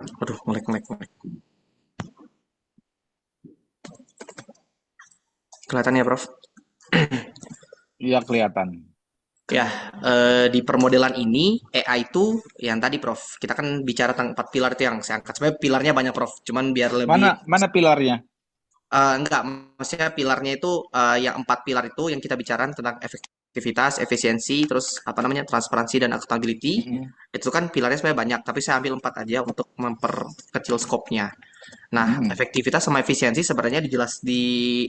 Waduh, melek. Kelihatan ya, Prof? Iya kelihatan. Ya, di permodelan ini AI itu yang tadi, Prof. Kita kan bicara tentang 4 pilar itu yang saya angkat. Sebenarnya pilarnya banyak, Prof. Cuman biar lebih Mana pilarnya? enggak, maksudnya pilarnya itu yang 4 pilar itu yang kita bicarakan tentang efektivitas, efisiensi, terus apa namanya transparansi dan accountability. Mm-mm. Itu kan pilarnya sebenarnya banyak, tapi saya ambil 4 aja untuk memperkecil skopnya. Nah, Mm-mm. efektivitas sama efisiensi sebenarnya di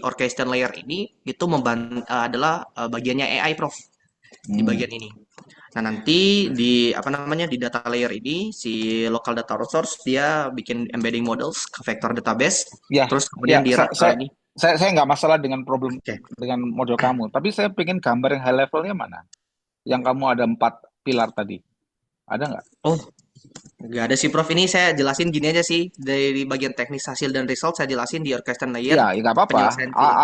orchestration layer ini itu adalah bagiannya AI, Prof. Di Mm. bagian ini. Nah, nanti di apa namanya di data layer ini si local data source dia bikin embedding models ke vector database, Ya, terus ya, kemudian saya saya ini. saya nggak masalah dengan problem Oke. dengan model kamu, tapi saya pengen gambar yang high levelnya mana? Yang kamu ada 4 pilar tadi, ada nggak? Oh, nggak ada sih Prof. Ini saya jelasin gini aja sih. Dari bagian teknis hasil dan result saya jelasin di orchestration layer Ya, ya nggak apa-apa. penyelesaian pilar.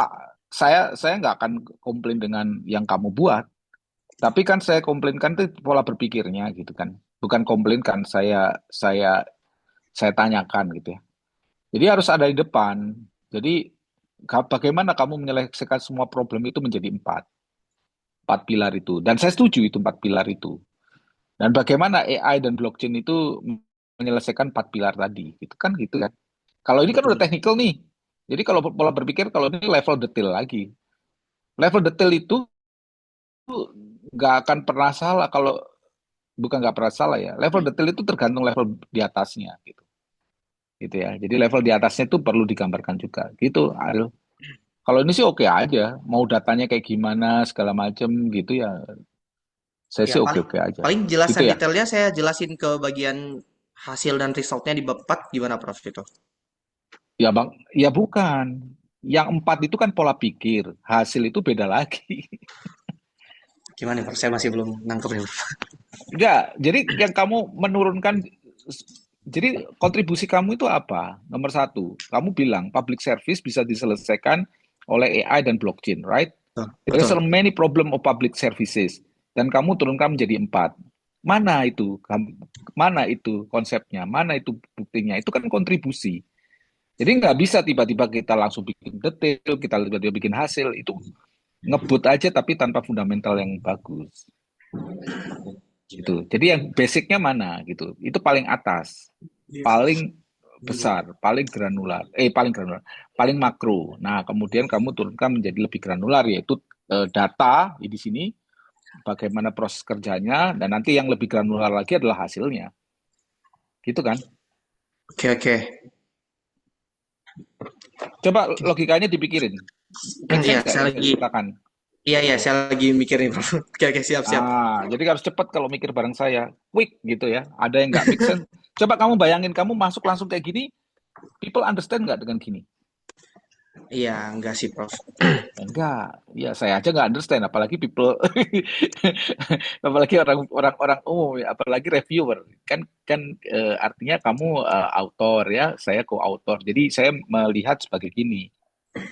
Saya nggak akan komplain dengan yang kamu buat, tapi kan saya komplainkan itu pola berpikirnya gitu kan. Bukan komplain kan, saya tanyakan gitu ya. Jadi harus ada di depan. Jadi bagaimana kamu menyelesaikan semua problem itu menjadi empat pilar itu. Dan saya setuju itu empat pilar itu. Dan bagaimana AI dan blockchain itu menyelesaikan empat pilar tadi. Itu kan gitu kan. Kalau ini kan udah Betul. teknikal nih. Jadi kalau pola berpikir, kalau ini level detail lagi. Level detail itu nggak akan pernah salah kalau bukan nggak pernah salah ya. Level detail itu tergantung level di atasnya gitu. Gitu ya. Jadi level di atasnya itu perlu digambarkan juga. Gitu. Kalau ini sih oke aja. Mau datanya kayak gimana segala macem gitu ya. Saya Ya, sih paling oke-oke aja. paling Gitu jelasan ya. detailnya saya jelasin ke bagian hasil dan resultnya di bab 4 gimana Prof itu. Ya Bang, ya bukan. Yang empat itu kan pola pikir. Hasil itu beda lagi. Gimana Prof? Saya masih belum nangkep nih, Prof. Enggak, jadi yang kamu menurunkan, jadi kontribusi kamu itu apa? Nomor satu, kamu bilang public service bisa diselesaikan oleh AI dan blockchain, right? Betul. There are Betul. so many problem of public services. Dan kamu turunkan menjadi empat. Mana itu? Mana itu konsepnya? Mana itu buktinya? Itu kan kontribusi. Jadi nggak bisa tiba-tiba kita langsung bikin detail, kita tiba-tiba bikin hasil. Itu ngebut aja tapi tanpa fundamental yang bagus. Gitu. Jadi yang basicnya mana gitu? Itu paling atas, paling besar, paling granular, paling makro. Nah, kemudian kamu turunkan menjadi lebih granular yaitu data di sini, bagaimana proses kerjanya, dan nanti yang lebih granular lagi adalah hasilnya. Gitu kan? Oke, oke. Coba logikanya dipikirin. Make Iya, sense nggak? saya Ini? lagi Silakan. iya iya, saya lagi mikir nih, Prof. Oke, oke, siap, siap. Jadi harus cepat kalau mikir bareng saya. Quick gitu ya. Ada yang nggak make sense. Coba kamu bayangin kamu masuk langsung kayak gini, people understand nggak dengan gini? Iya, enggak sih, Prof. Enggak, ya saya aja nggak understand, apalagi people, apalagi orang-orang umum, ya, apalagi reviewer. Kan kan artinya kamu autor ya, saya co-author. Jadi saya melihat sebagai gini,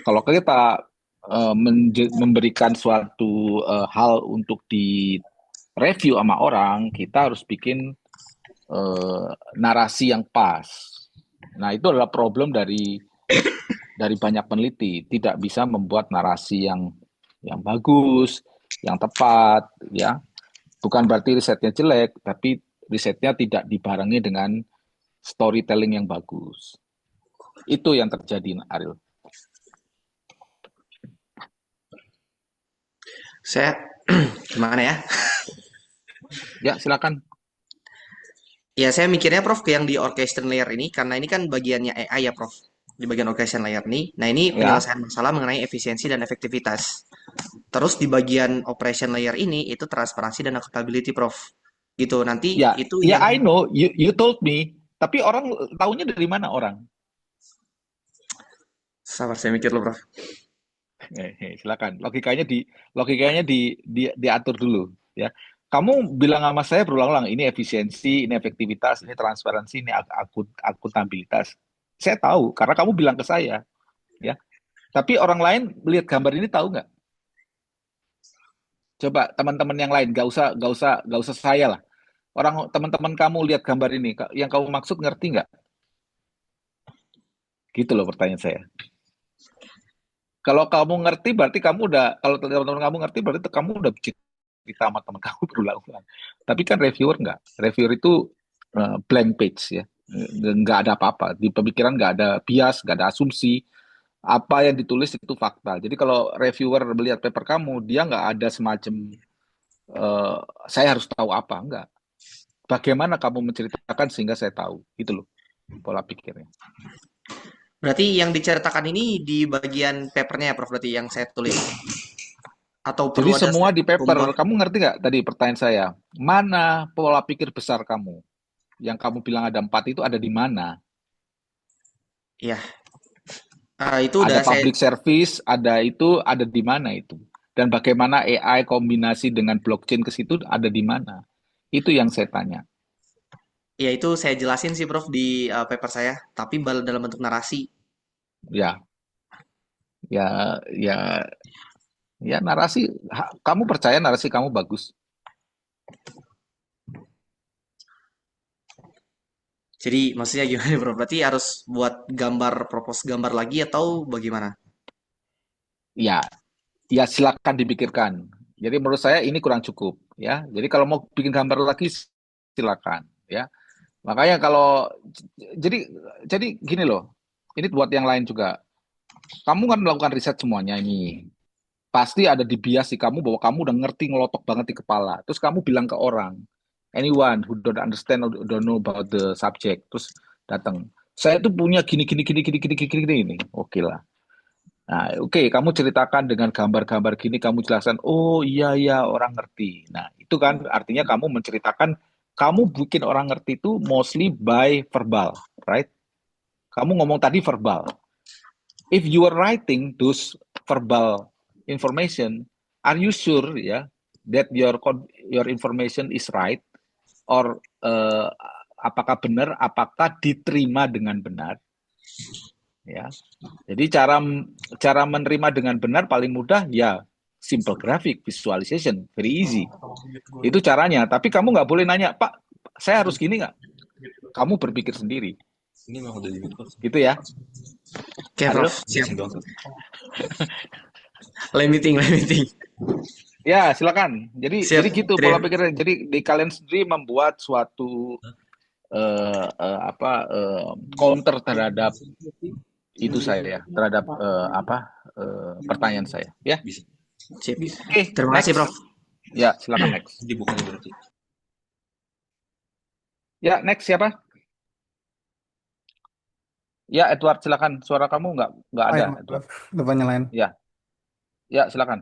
kalau kita memberikan suatu hal untuk di review sama orang, kita harus bikin eh, narasi yang pas. Nah, itu adalah problem dari banyak peneliti, tidak bisa membuat narasi yang bagus, yang tepat, ya. Bukan berarti risetnya jelek, tapi risetnya tidak dibarengi dengan storytelling yang bagus. Itu yang terjadi, Ariel. Saya gimana ya? Ya, silakan. Ya, saya mikirnya Prof ke yang di orchestration layer ini karena ini kan bagiannya AI ya, Prof. Di bagian orchestration layer nih. Nah, ini Ya, penyelesaian masalah mengenai efisiensi dan efektivitas. Terus di bagian operation layer ini itu transparansi dan accountability, Prof. Gitu. Nanti ya, itu ya. yang I know, you told me. Tapi orang tahunya dari mana orang? sabar saya mikir loh, Prof. Silakan. Logikanya diatur dulu, ya. Kamu bilang sama saya berulang-ulang, ini efisiensi, ini efektivitas, ini transparansi, ini akuntabilitas. Saya tahu karena kamu bilang ke saya, ya. Tapi orang lain melihat gambar ini tahu nggak? Coba teman-teman yang lain, nggak usah saya lah. Orang teman-teman kamu lihat gambar ini, yang kamu maksud ngerti nggak? Gitu loh pertanyaan saya. Kalau kamu ngerti berarti kamu udah, kalau teman-teman kamu ngerti berarti kamu udah cerita sama teman kamu berulang-ulang. Tapi kan reviewer nggak. Reviewer itu blank page ya. Nggak ada apa-apa. Di pemikiran nggak ada bias, nggak ada asumsi. Apa yang ditulis itu fakta. Jadi kalau reviewer melihat paper kamu, dia nggak ada semacam eh, saya harus tahu apa. Enggak. Bagaimana kamu menceritakan sehingga saya tahu. Itu loh pola pikirnya. Berarti yang diceritakan ini di bagian papernya ya, Prof. Berarti yang saya tulis. Atau Jadi perlu ada semua saya di paper, ubah? kamu ngerti nggak tadi pertanyaan saya? Mana pola pikir besar kamu? Yang kamu bilang ada 4 itu ada di mana? Ya, itu Ada udah saya. public service, ada itu, ada di mana itu? Dan bagaimana AI kombinasi dengan blockchain ke situ ada di mana? Itu yang saya tanya. Ya itu saya jelasin sih Prof di paper saya, tapi dalam bentuk narasi. Ya, ya, ya, ya narasi. Kamu percaya narasi kamu bagus? Jadi maksudnya gimana Prof? Berarti harus buat gambar, propose gambar lagi atau bagaimana? Ya, ya silakan dipikirkan. Jadi menurut saya ini kurang cukup, ya. Jadi kalau mau bikin gambar lagi silakan, ya. Makanya kalau jadi jadi gini loh. Ini buat yang lain juga. Kamu kan melakukan riset semuanya ini. Pasti ada di bias di kamu bahwa kamu udah ngerti ngelotok banget di kepala. Terus kamu bilang ke orang, anyone who don't understand or don't know about the subject, terus datang. Saya tuh punya gini gini gini gini gini gini gini ini. Oke lah. Nah, oke, kamu ceritakan dengan gambar-gambar gini, kamu jelaskan, oh iya iya orang ngerti. Nah, itu kan artinya kamu menceritakan, kamu bikin orang ngerti itu mostly by verbal, right? Kamu ngomong tadi verbal. If you are writing those verbal information, are you sure ya that your information is right or apakah benar, apakah diterima dengan benar? Ya, jadi cara cara menerima dengan benar paling mudah ya simple graphic visualization, very easy. Itu caranya. Tapi kamu nggak boleh nanya, Pak, saya harus gini nggak? Kamu berpikir sendiri, gitu ya. Oke Prof, Halo? siap. Limiting, limiting. Ya, silakan. Jadi Siap. gitu pola pikirnya. Jadi di kalian sendiri membuat suatu apa counter terhadap itu saya, terhadap pertanyaan saya. Ya, Sip. oke, Terima kasih Prof. next. Ya, silakan next. Ya, next siapa? Ya, Edward, silakan. Suara kamu nggak Oh ada, ya, maaf, Edward. lupa nyalain. Ya, ya, silakan.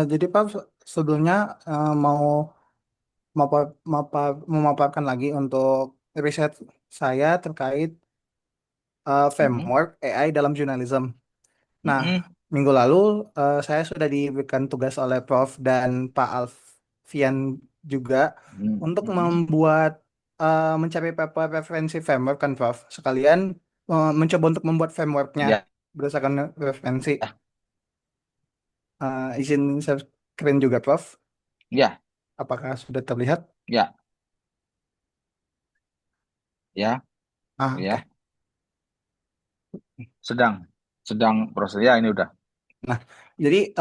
Jadi Pak, sebelumnya mau memaparkan lagi untuk riset saya terkait Mm-mm, framework AI dalam jurnalism. Nah, mm-mm, minggu lalu saya sudah diberikan tugas oleh Prof dan Pak Alfian juga untuk mm-mm. membuat mencari paper referensi framework kan Prof. Sekalian mencoba untuk membuat frameworknya Ya, berdasarkan referensi. ya, Izin share screen juga Prof. ya, Apakah sudah terlihat? ya, ya, Oke. ya. Sedang, sedang proses. Ya, ini udah. Nah, jadi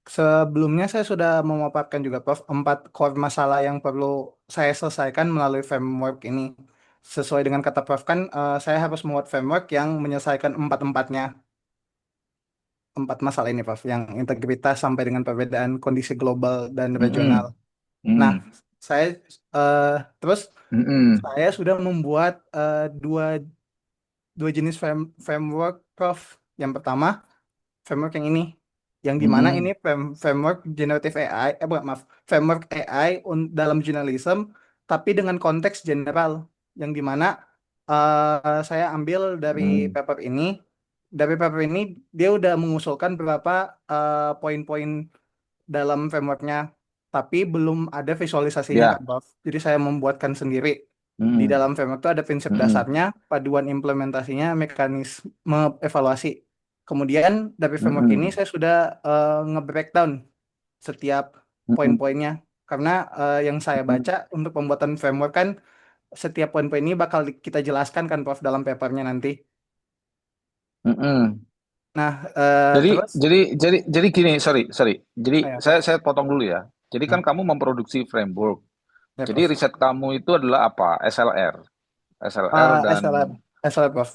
sebelumnya saya sudah memaparkan juga, Prof, 4 core masalah yang perlu saya selesaikan melalui framework ini. Sesuai dengan kata Prof kan, saya harus membuat framework yang menyelesaikan empat-empatnya, 4 masalah ini, Prof, yang integritas sampai dengan perbedaan kondisi global dan regional. Mm-mm, Nah, mm, saya eh, terus mm-mm, saya sudah membuat dua dua jenis framework, Prof. Yang pertama framework yang ini, yang dimana ini mm-mm. framework generative AI, bukan, maaf, framework AI dalam journalism, tapi dengan konteks general, yang dimana saya ambil Mm, dari paper ini dia udah mengusulkan beberapa poin-poin dalam frameworknya, tapi belum ada visualisasinya kan, ya, Prof. Jadi saya membuatkan sendiri. Di mm, dalam framework itu ada prinsip mm, dasarnya, paduan implementasinya, mekanisme evaluasi. Kemudian dari framework ini mm, saya sudah nge-breakdown setiap mm, poin-poinnya. Karena yang saya mm, baca untuk pembuatan framework kan setiap poin-poin ini bakal kita jelaskan kan Prof dalam papernya nanti. Mm-mm. Nah, Jadi, terus, jadi gini, sorry, sorry. Jadi ya, saya potong dulu ya. Jadi nah, kan kamu memproduksi framework. ya, Jadi Prof. riset kamu itu adalah apa? SLR SLM, SLM, Prof.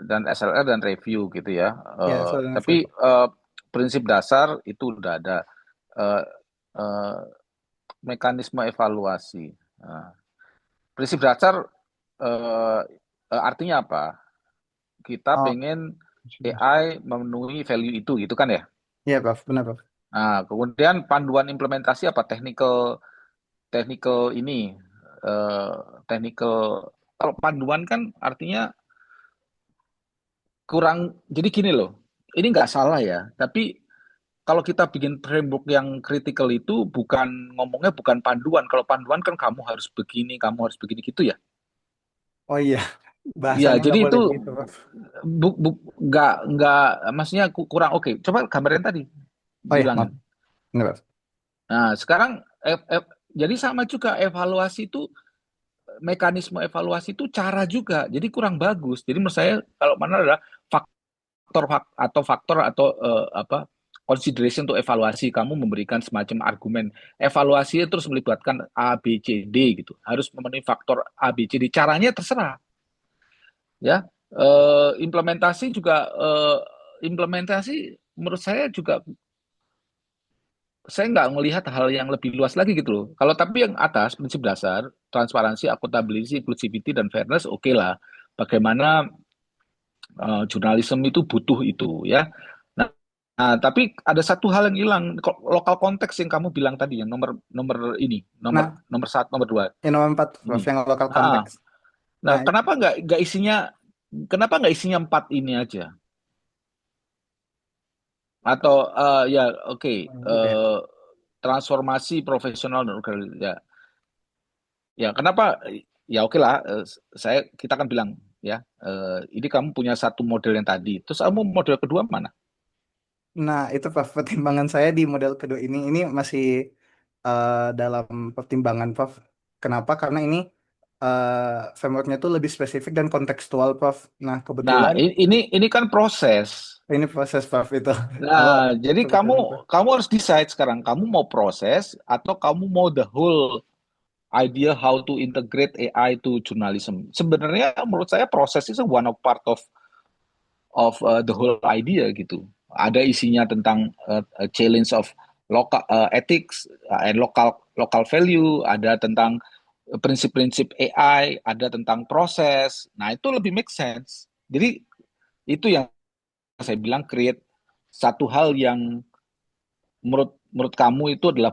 dan SLR dan review gitu ya. Ya, SLM review, Tapi Prof. prinsip dasar itu udah ada. Eh, eh, Mekanisme evaluasi. Nah, prinsip dasar eh, artinya apa? Kita Oh, pengen AI memenuhi value itu gitu kan ya. iya, Prof. Benar, Prof. Nah, kemudian panduan implementasi apa? Technical ini eh, technical kalau panduan kan artinya kurang. Jadi gini loh. Ini nggak salah ya, tapi kalau kita bikin framework yang critical itu bukan ngomongnya bukan panduan. Kalau panduan kan kamu harus begini gitu ya. Oh iya, Ya, bahasanya jadi nggak boleh itu begitu, Prof. nggak, maksudnya kurang oke. Coba gambarin tadi, Oh iya, maaf. bilangin. Ini, Prof. Nah, sekarang jadi sama juga evaluasi itu, mekanisme evaluasi itu cara juga. Jadi kurang bagus. Jadi menurut saya kalau mana adalah faktor atau consideration untuk evaluasi, kamu memberikan semacam argumen evaluasi terus melibatkan A B C D gitu, harus memenuhi faktor A B C D, caranya terserah ya. Implementasi juga, implementasi menurut saya juga, saya nggak melihat hal yang lebih luas lagi gitu loh. Kalau tapi yang atas prinsip dasar transparansi, akuntabilitas, inclusivity dan fairness, oke lah. Bagaimana jurnalisme itu butuh itu ya. Nah, tapi ada satu hal yang hilang, lokal konteks yang kamu bilang tadi, yang nomor nomor ini, nomor Nah, nomor satu, nomor dua yang nomor 4, ini. Prof, yang lokal Ah, konteks. nah, Nah, kenapa nggak isinya empat ini aja? Atau ya oke, gitu ya. transformasi profesional dan organisasi ya. Ya, kenapa? Ya oke lah, kita kan bilang ya, ini kamu punya satu model yang tadi, terus kamu model kedua mana? Nah, itu Prof, pertimbangan saya di model kedua ini masih dalam pertimbangan, Prof. Kenapa? Karena ini frameworknya itu lebih spesifik dan kontekstual, Prof. Nah, Nah, kebetulan ini kan proses. ini proses, Prof, itu. Kalau Nah, jadi kamu kebetulan itu. kamu harus decide sekarang, kamu mau proses atau kamu mau the whole idea how to integrate AI to journalism. Sebenarnya menurut saya proses itu one of part of the whole idea gitu. Ada isinya tentang challenge of local ethics and local value, ada tentang prinsip-prinsip AI, ada tentang proses. Nah, itu lebih make sense. Jadi itu yang saya bilang create satu hal yang menurut menurut kamu itu adalah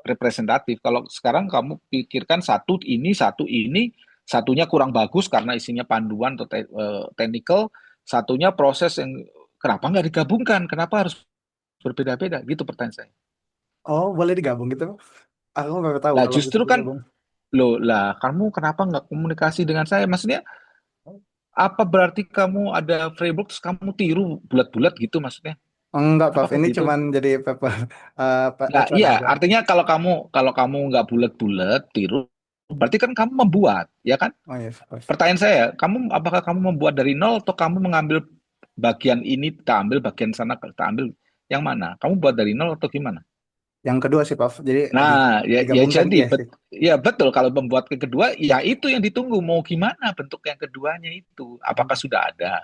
representatif. Kalau sekarang kamu pikirkan satu ini, satunya kurang bagus karena isinya panduan atau technical, satunya proses yang kenapa nggak digabungkan? Kenapa harus berbeda-beda? Gitu pertanyaan saya. Oh, boleh digabung gitu, Prof? Aku baru tahu Lah kalau bisa justru kan, digabung. loh lah kamu kenapa nggak komunikasi dengan saya? Maksudnya apa berarti kamu ada framework terus kamu tiru bulat-bulat gitu maksudnya? Enggak, Prof. Apakah Ini gitu? cuman jadi paper Nah, acuan iya, aja. artinya kalau kamu nggak bulat-bulat tiru, berarti kan kamu membuat, ya kan? Oh iya, Prof. Pertanyaan saya, apakah kamu membuat dari nol atau kamu mengambil bagian ini, kita ambil bagian sana, kita ambil yang mana? Kamu buat dari nol atau gimana? Yang kedua sih, Prof. Jadi Nah, ya digabungkan jadi, iya sih. ya betul. Kalau membuat ke kedua, ya itu yang ditunggu. Mau gimana bentuk yang keduanya itu? Apakah Hmm, sudah ada?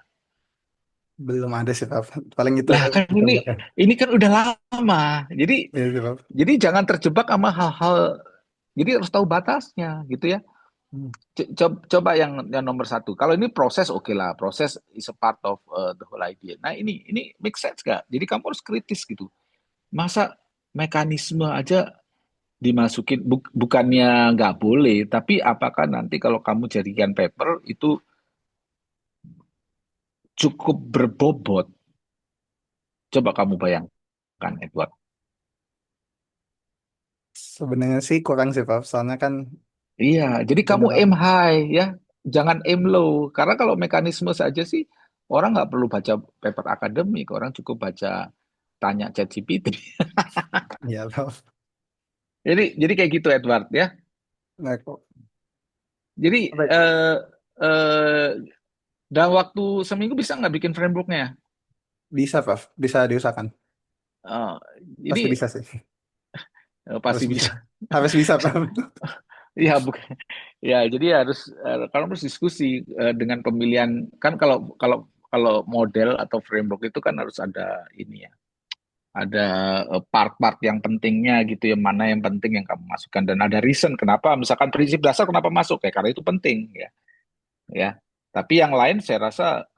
Belum ada sih, Prof. Paling itu Lah kan ini, ditambahkan. ini kan udah lama. Jadi, Iya sih, Prof. jadi jangan terjebak sama hal-hal. Jadi harus tahu batasnya, gitu ya. Hmm. Coba yang nomor satu. Kalau ini proses, oke lah. Proses is a part of the whole idea. Nah, ini make sense gak? Jadi kamu harus kritis gitu. Masa mekanisme aja dimasukin, bukannya nggak boleh, tapi apakah nanti kalau kamu jadikan paper itu cukup berbobot? Coba kamu bayangkan, Edward. Sebenarnya sih kurang sih, Prof. Soalnya kan Iya, jadi kamu benar. aim high ya, jangan aim low. Karena kalau mekanisme saja sih, orang nggak perlu baca paper akademik, orang cukup baca tanya ChatGPT. Iya, Prof. Jadi kayak gitu Edward ya. 那 nah, Jadi 对 eh, eh, Dalam waktu seminggu bisa nggak bikin frameworknya? Bisa, Prof. Bisa diusahakan. Eh, Pasti ini bisa sih. Harus pasti bisa. bisa. Harus bisa, Prof. Ya, bukan. Ya, jadi harus kalau harus diskusi dengan pemilihan kan kalau kalau kalau model atau framework itu kan harus ada ini ya, ada part-part yang pentingnya gitu, yang mana yang penting yang kamu masukkan dan ada reason kenapa, misalkan prinsip dasar kenapa masuk ya karena itu penting ya, ya. Tapi yang lain saya rasa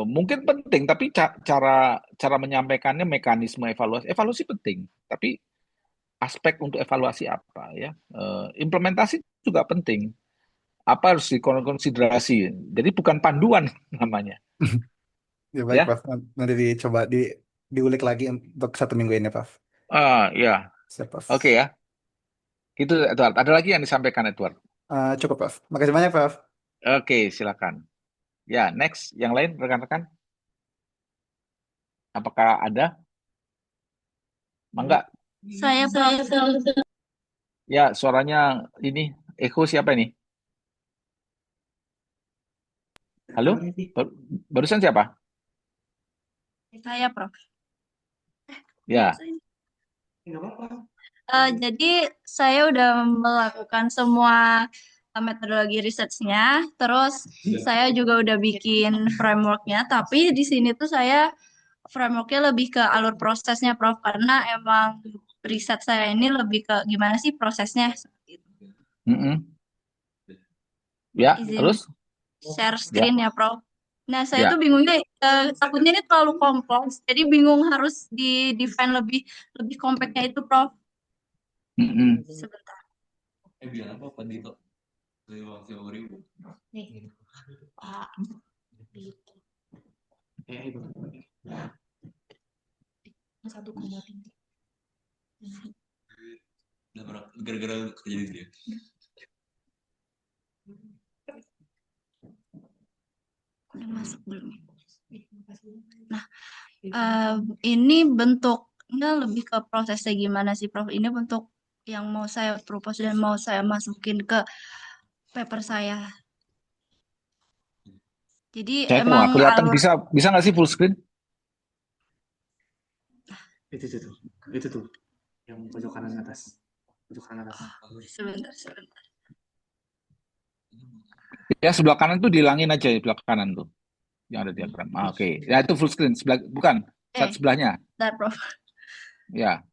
mungkin penting, tapi cara cara menyampaikannya mekanisme evaluasi evaluasi penting, tapi aspek untuk evaluasi apa ya, implementasi juga penting apa harus dikonsiderasi. Jadi bukan panduan namanya, Ya baik, ya. Prof. Nanti dicoba diulik lagi untuk 1 minggu ini, Prof. Ya, Siap, Prof. oke ya. Gitu, Edward. Ada lagi yang disampaikan, Edward? Cukup, Prof. Makasih banyak, Prof. Oke, silakan. Ya, next. Yang lain, rekan-rekan, apakah ada? Mangga. Saya Ya, suaranya ini, Eko siapa ini? Halo? Barusan siapa? Prof. Ya. Jadi saya udah melakukan semua metodologi researchnya, terus saya juga udah bikin frameworknya, tapi di sini tuh saya frameworknya lebih ke alur prosesnya, Prof, karena emang riset saya ini lebih ke gimana sih prosesnya. Seperti itu. Mm-mm. Ya, Izin terus? share Ya, screen ya, Prof. Nah, saya tuh ya. bingungnya, takutnya ini terlalu kompleks, jadi bingung harus di-define lebih lebih kompaknya itu, Prof. Mm-mm. Sebentar. Nih. Ah, gitu. 1,3. Gara-gara kerja di dia. Udah masuk belum? Nah, ini bentuknya lebih ke prosesnya gimana sih, Prof? Ini bentuk yang mau saya propose dan mau saya masukin ke paper saya. Jadi Saya kok emang nggak kelihatan. alur Bisa bisa nggak sih full screen? Itu tuh, yang pojok kanan atas. Pojok kanan atas. sebentar. Ya, sebelah kanan tuh dihilangin aja, di sebelah kanan tuh. Yang ada diagram. Oke. Ya, itu full screen. Sebelah, bukan. Saat sebelahnya. Bentar, Prof. Ya.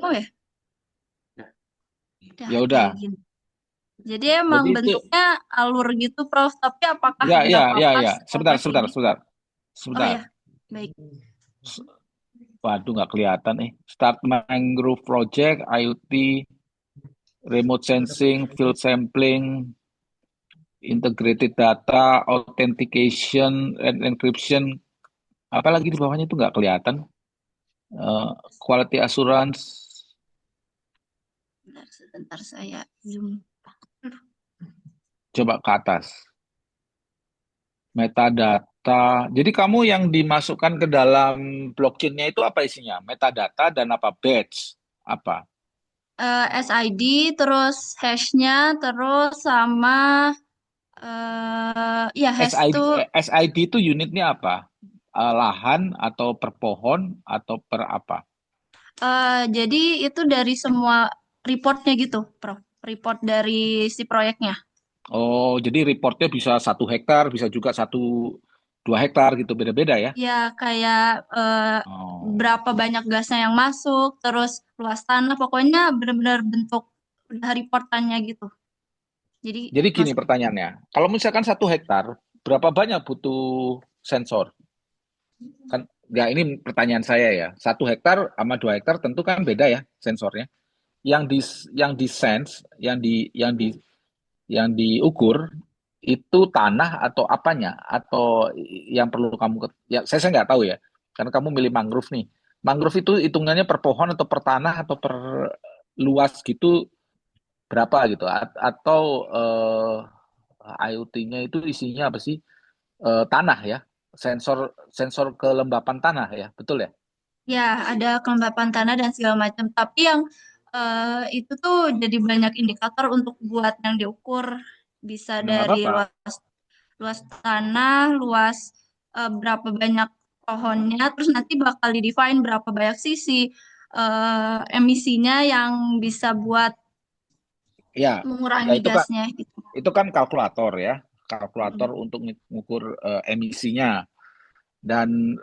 Oh ya? Ya udah. Kayak gini. Jadi emang Jadi itu bentuknya alur gitu, Prof. Tapi apakah ya berapa ya. pas Sebentar, kompleks sebentar, ini? sebentar. Oh Sebentar. ya, baik. Waduh, nggak kelihatan nih. Start Mangrove Project, IoT, Remote Sensing, Field Sampling, Integrated Data, Authentication, and Encryption. Apalagi di bawahnya itu nggak kelihatan. Quality Assurance. Sebentar saya zoom. Coba ke atas. Metadata. Jadi kamu yang dimasukkan ke dalam blockchain-nya itu apa isinya? Metadata dan apa? Batch. Apa? SID, terus hashnya, terus sama ya hash SID, tuh SID itu unitnya apa? Lahan atau per pohon atau per apa? jadi itu dari semua reportnya gitu, Prof. Report dari si proyeknya. Oh, jadi reportnya bisa 1 hektar, bisa juga 1-2 hektar gitu, beda-beda ya? Ya kayak Oh. berapa banyak gasnya yang masuk, terus luas tanah, pokoknya benar-benar bentuk udah reportannya gitu. Jadi Jadi gini masuk. pertanyaannya, kalau misalkan 1 hektar, berapa banyak butuh sensor? Kan, ya ini pertanyaan saya ya. 1 hektar sama 2 hektar tentu kan beda ya sensornya. Yang di yang di sense, yang diukur itu tanah atau apanya atau yang perlu kamu ya saya nggak tahu ya karena kamu milih mangrove nih. Mangrove itu hitungannya per pohon atau per tanah atau per luas gitu berapa gitu atau IoT-nya itu isinya apa sih? Tanah ya, sensor sensor kelembapan tanah ya, betul ya? Ya, ada kelembapan tanah dan segala macam. Tapi yang itu tuh jadi banyak indikator untuk buat yang diukur. Bisa Nggak dari apa-apa. luas luas tanah, luas berapa banyak pohonnya, terus nanti bakal di-define berapa banyak sisi emisinya yang bisa buat Ya, ya mengurangi gasnya gitu. itu kan kalkulator ya, kalkulator Mm. untuk mengukur emisinya. Dan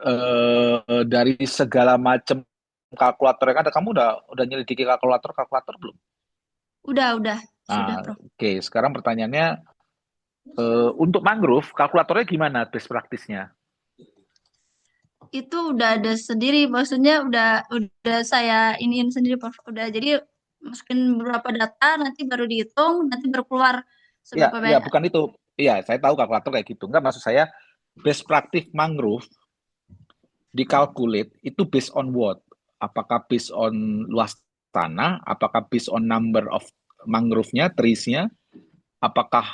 dari segala macam kalkulator yang ada, kamu udah nyelidiki kalkulator belum? Udah, sudah, Nah, Prof. oke. Sekarang pertanyaannya, untuk mangrove, kalkulatornya gimana best praktisnya? Itu udah ada sendiri, maksudnya udah saya iniin sendiri, Prof. Udah, jadi masukin beberapa data, nanti baru dihitung, nanti baru keluar Ya, seberapa ya banyak. bukan itu. Iya, saya tahu kalkulator kayak gitu. Enggak, maksud saya best praktis mangrove dikalkulate itu based on what? Apakah based on luas tanah? Apakah based on number of mangrove-nya, trees-nya? Apakah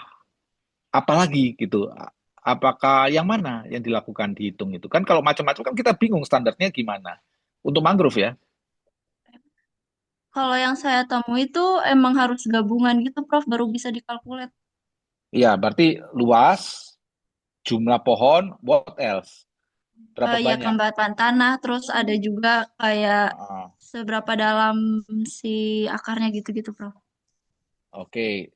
apalagi gitu? Apakah yang mana yang dilakukan dihitung itu? Kan kalau macam-macam kan kita bingung standarnya gimana. Untuk mangrove ya. Kalau yang saya temui itu emang harus gabungan gitu, Prof, baru bisa dikalkulat. Iya, berarti luas, jumlah pohon, what else? Berapa Ya banyak? kelembapan tanah, terus ada juga kayak Ah, seberapa dalam si akarnya gitu-gitu, Prof. oke,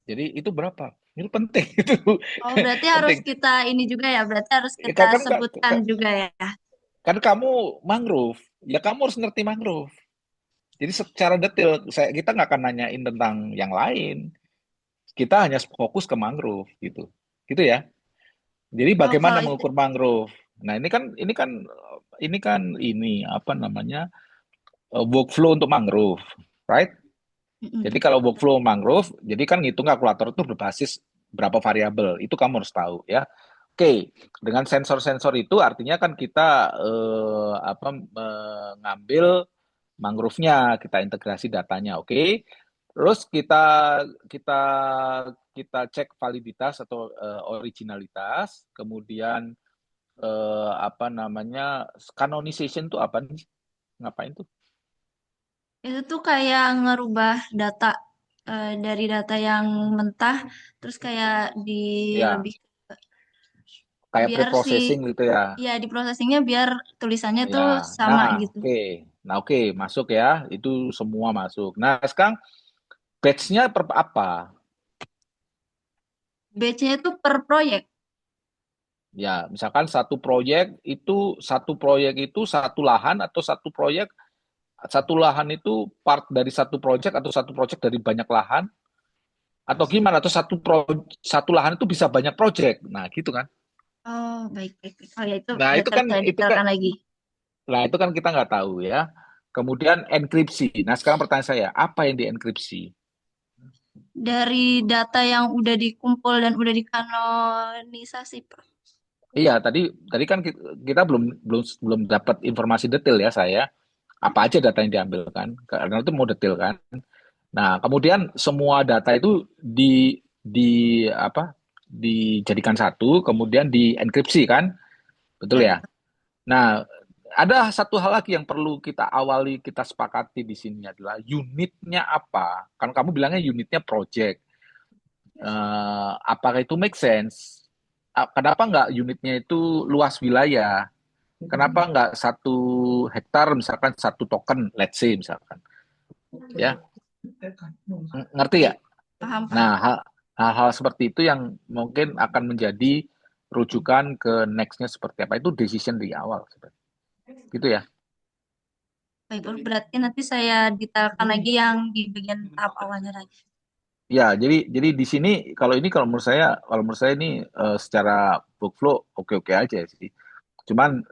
jadi itu berapa? Itu penting itu Oh, berarti harus penting. kita ini juga ya, berarti harus kita Kan, kan, sebutkan juga ya. kan kamu mangrove, ya kamu harus ngerti mangrove. Jadi secara detail, kita nggak akan nanyain tentang yang lain. Kita hanya fokus ke mangrove gitu, gitu ya. Jadi Oh, bagaimana kalau itu, mengukur mangrove? Nah ini apa namanya workflow untuk mangrove, right? mm-mm. Jadi kalau workflow mangrove, jadi kan ngitung kalkulator itu berbasis berapa variabel, itu kamu harus tahu ya. Oke, dengan sensor-sensor itu artinya kan kita mengambil mangrove-nya, kita integrasi datanya, oke. Terus kita kita cek validitas atau originalitas, kemudian apa namanya canonization itu apa nih? Ngapain tuh? Itu tuh kayak ngerubah data dari data yang mentah, terus kayak di Ya, lebih kayak biar si pre-processing gitu ya. ya di processingnya biar tulisannya tuh Ya, sama nah gitu. oke. Nah oke, masuk ya. Itu semua masuk. Nah sekarang batch-nya per apa? Batch-nya itu per proyek. Ya, misalkan satu proyek itu satu lahan atau satu lahan itu part dari satu proyek atau satu proyek dari banyak lahan atau gimana atau satu lahan itu bisa banyak proyek. Nah, gitu kan. Oh, baik, baik, baik. Oh ya, itu Nah, itu better kan saya itu kan detailkan lagi. nah itu kan kita nggak tahu ya. Kemudian enkripsi. Nah, sekarang pertanyaan saya, apa yang dienkripsi? Dari data yang udah dikumpul dan udah dikanonisasi, Prof. Iya, tadi tadi kan kita belum belum belum dapat informasi detail ya saya. Apa aja data yang diambil kan? Karena itu mau detail kan. Nah, kemudian semua data itu di apa? Dijadikan satu, kemudian dienkripsi kan? Betul Ya, ya? betul. Nah, ada satu hal lagi yang perlu kita awali, kita sepakati di sini adalah unitnya apa? Kan kamu bilangnya unitnya project. Apakah itu make sense? Kenapa nggak unitnya itu luas wilayah? Kenapa nggak 1 hektar misalkan 1 token, let's say misalkan, ya ngerti ya? Baik, paham, paham. Nah, hal-hal seperti itu yang mungkin akan menjadi rujukan ke nextnya seperti apa itu decision di awal, gitu ya. Baik, Prof. Berarti nanti saya detailkan lagi yang di bagian tahap awalnya lagi. Ya, jadi di sini kalau menurut saya ini secara workflow oke-oke aja sih. Cuman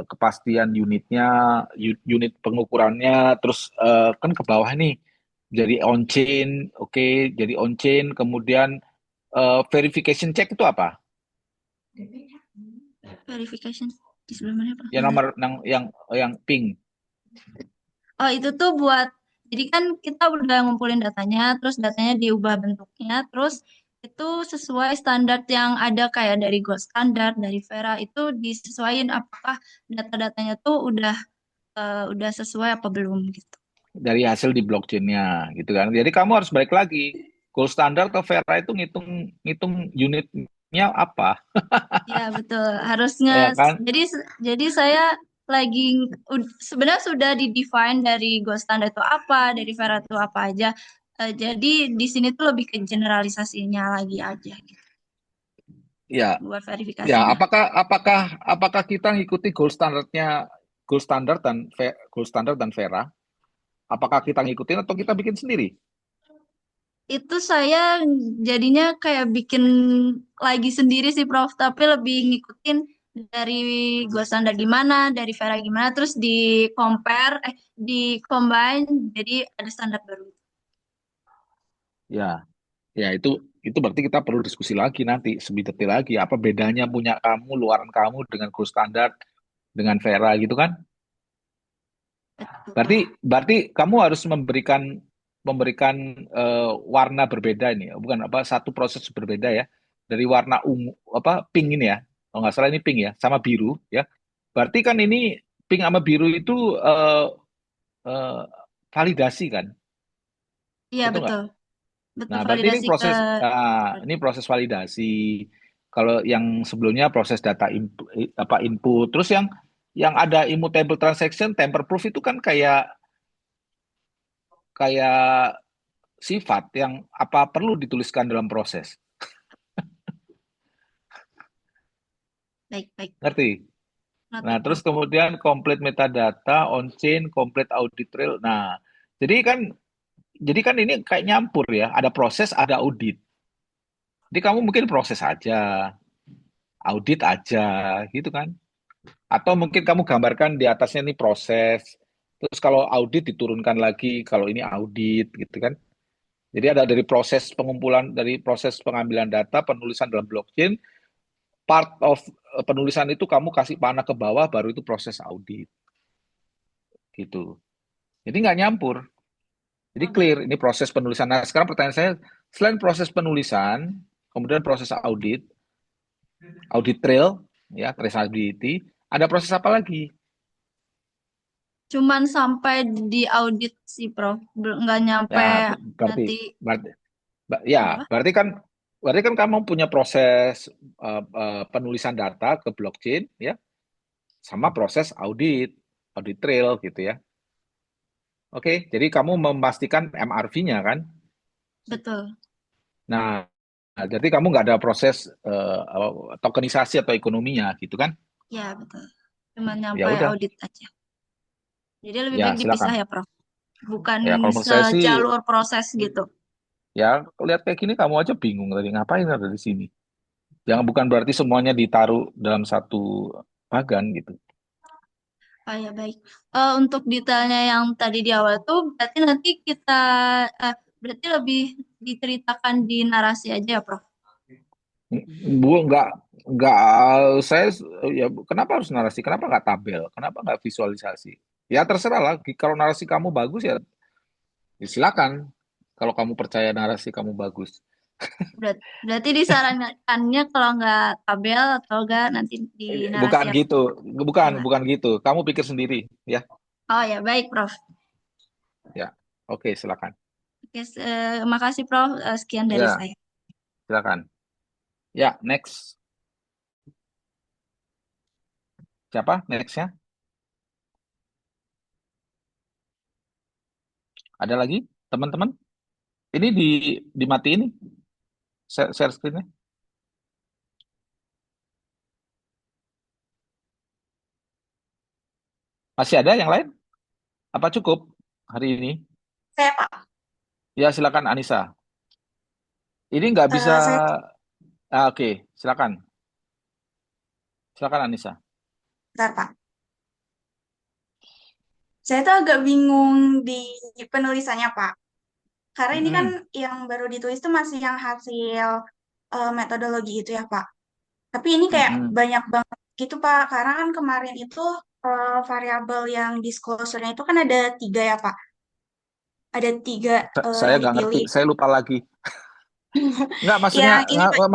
kepastian unitnya, unit pengukurannya, terus kan ke bawah nih jadi on chain, oke, jadi on chain, kemudian verification check itu apa? Verification di sebelah mana, Prof? Yang Bentar. nomor yang pink. Oh, itu tuh buat, jadi kan kita udah ngumpulin datanya, terus datanya diubah bentuknya, terus itu sesuai standar yang ada kayak dari Gold Standard, dari Vera, itu disesuaikan apakah data-datanya tuh udah sesuai apa belum gitu. Dari hasil di blockchain-nya gitu kan. Jadi kamu harus balik lagi. Gold standard atau Vera itu ngitung ngitung unitnya apa, Ya, betul. Harus ya kan? jadi saya sebenarnya sudah di-define dari gold standard itu apa, dari Vera itu apa aja. Jadi di sini tuh lebih ke generalisasinya lagi aja gitu Ya, buat ya. verifikasinya. Apakah kita ngikuti gold standard dan Vera? Apakah kita ngikutin atau kita bikin sendiri? Itu saya jadinya kayak bikin lagi sendiri sih Prof, tapi lebih ngikutin dari gold standard gimana, dari Vera gimana, terus di combine jadi ada standar baru. Ya, ya itu berarti kita perlu diskusi lagi nanti lebih detail lagi apa bedanya punya kamu, luaran kamu dengan gold standard dengan Vera gitu kan? Betul. Berarti kamu harus memberikan warna berbeda ini, bukan apa satu proses berbeda ya dari warna ungu apa pink ini ya, kalau nggak salah ini pink ya sama biru ya. Berarti kan ini pink sama biru itu eh, validasi kan, Iya betul nggak? betul, betul Nah berarti validasi ke. ini proses validasi. Kalau yang sebelumnya proses data input, terus yang ada immutable transaction, tamper proof itu kan kayak kayak sifat yang apa perlu dituliskan dalam proses. Baik baik. Ngerti? Nah, Noted terus Prof. kemudian complete metadata, on-chain, complete audit trail. Nah, jadi kan jadi kan ini kayak nyampur ya, ada proses, ada audit. Jadi kamu mungkin proses aja, audit aja, gitu kan? Atau mungkin kamu gambarkan di atasnya ini proses, terus kalau audit diturunkan lagi, kalau ini audit, gitu kan? Jadi ada dari proses pengumpulan, dari proses pengambilan data, penulisan dalam blockchain, part of penulisan itu kamu kasih panah ke bawah, baru itu proses audit, gitu. Jadi nggak nyampur. Jadi Oh, baik. clear, ini proses penulisan. Nah, sekarang pertanyaan saya, selain proses penulisan, kemudian proses audit trail, ya, traceability, ada proses apa lagi? Cuman sampai di audit sih Prof, nggak nyampe Ya, berarti, nanti berarti, ya, apa? berarti kan kamu punya proses penulisan data ke blockchain, ya, sama proses audit trail, gitu ya. Oke, jadi kamu memastikan MRV-nya kan? Betul. Nah, jadi kamu nggak ada proses tokenisasi atau ekonominya, gitu kan? Ya betul. Cuman Ya nyampe udah, audit aja. Jadi lebih ya baik dipisah silakan. ya Prof. Bukan Ya kalau menurut saya sih, sejalur proses gitu. ya lihat kayak gini kamu aja bingung tadi ngapain ada di sini. Jangan bukan berarti semuanya ditaruh dalam satu bagan gitu. Oh ya baik. Untuk detailnya yang tadi di awal tuh berarti nanti berarti lebih diceritakan di narasi aja ya Prof. Bu nggak saya ya kenapa harus narasi? Kenapa nggak tabel? Kenapa nggak visualisasi? Ya terserah lah. Kalau narasi kamu bagus ya silakan. Kalau kamu percaya narasi kamu bagus. Berarti disarankannya kalau nggak tabel atau nggak nanti di narasi Bukan ya Prof. gitu, bukan Gimana? bukan gitu. Kamu pikir sendiri ya. Oh ya baik Prof. Ya, oke silakan. Oke, makasih Prof. Sekian dari Ya, saya. silakan. Ya, next. Siapa nextnya? Ada lagi, teman-teman? Ini dimatiin nih, share screen-nya. Masih ada yang lain? Apa cukup hari ini? Saya Pak, Ya, silakan Anissa. Ini nggak bisa. saya Oke, silakan. Silakan Anissa. bentar Pak. Saya tuh agak bingung di penulisannya Pak. Karena ini kan Mm-mm. yang baru ditulis tuh masih yang hasil metodologi itu ya Pak. Tapi ini kayak Mm-mm. banyak banget gitu Pak. Karena kan kemarin itu variabel yang disclosure-nya itu kan ada 3 ya Pak. Ada 3 Saya yang nggak ngerti, dipilih. saya lupa lagi. Nggak, maksudnya Yang ini Pak,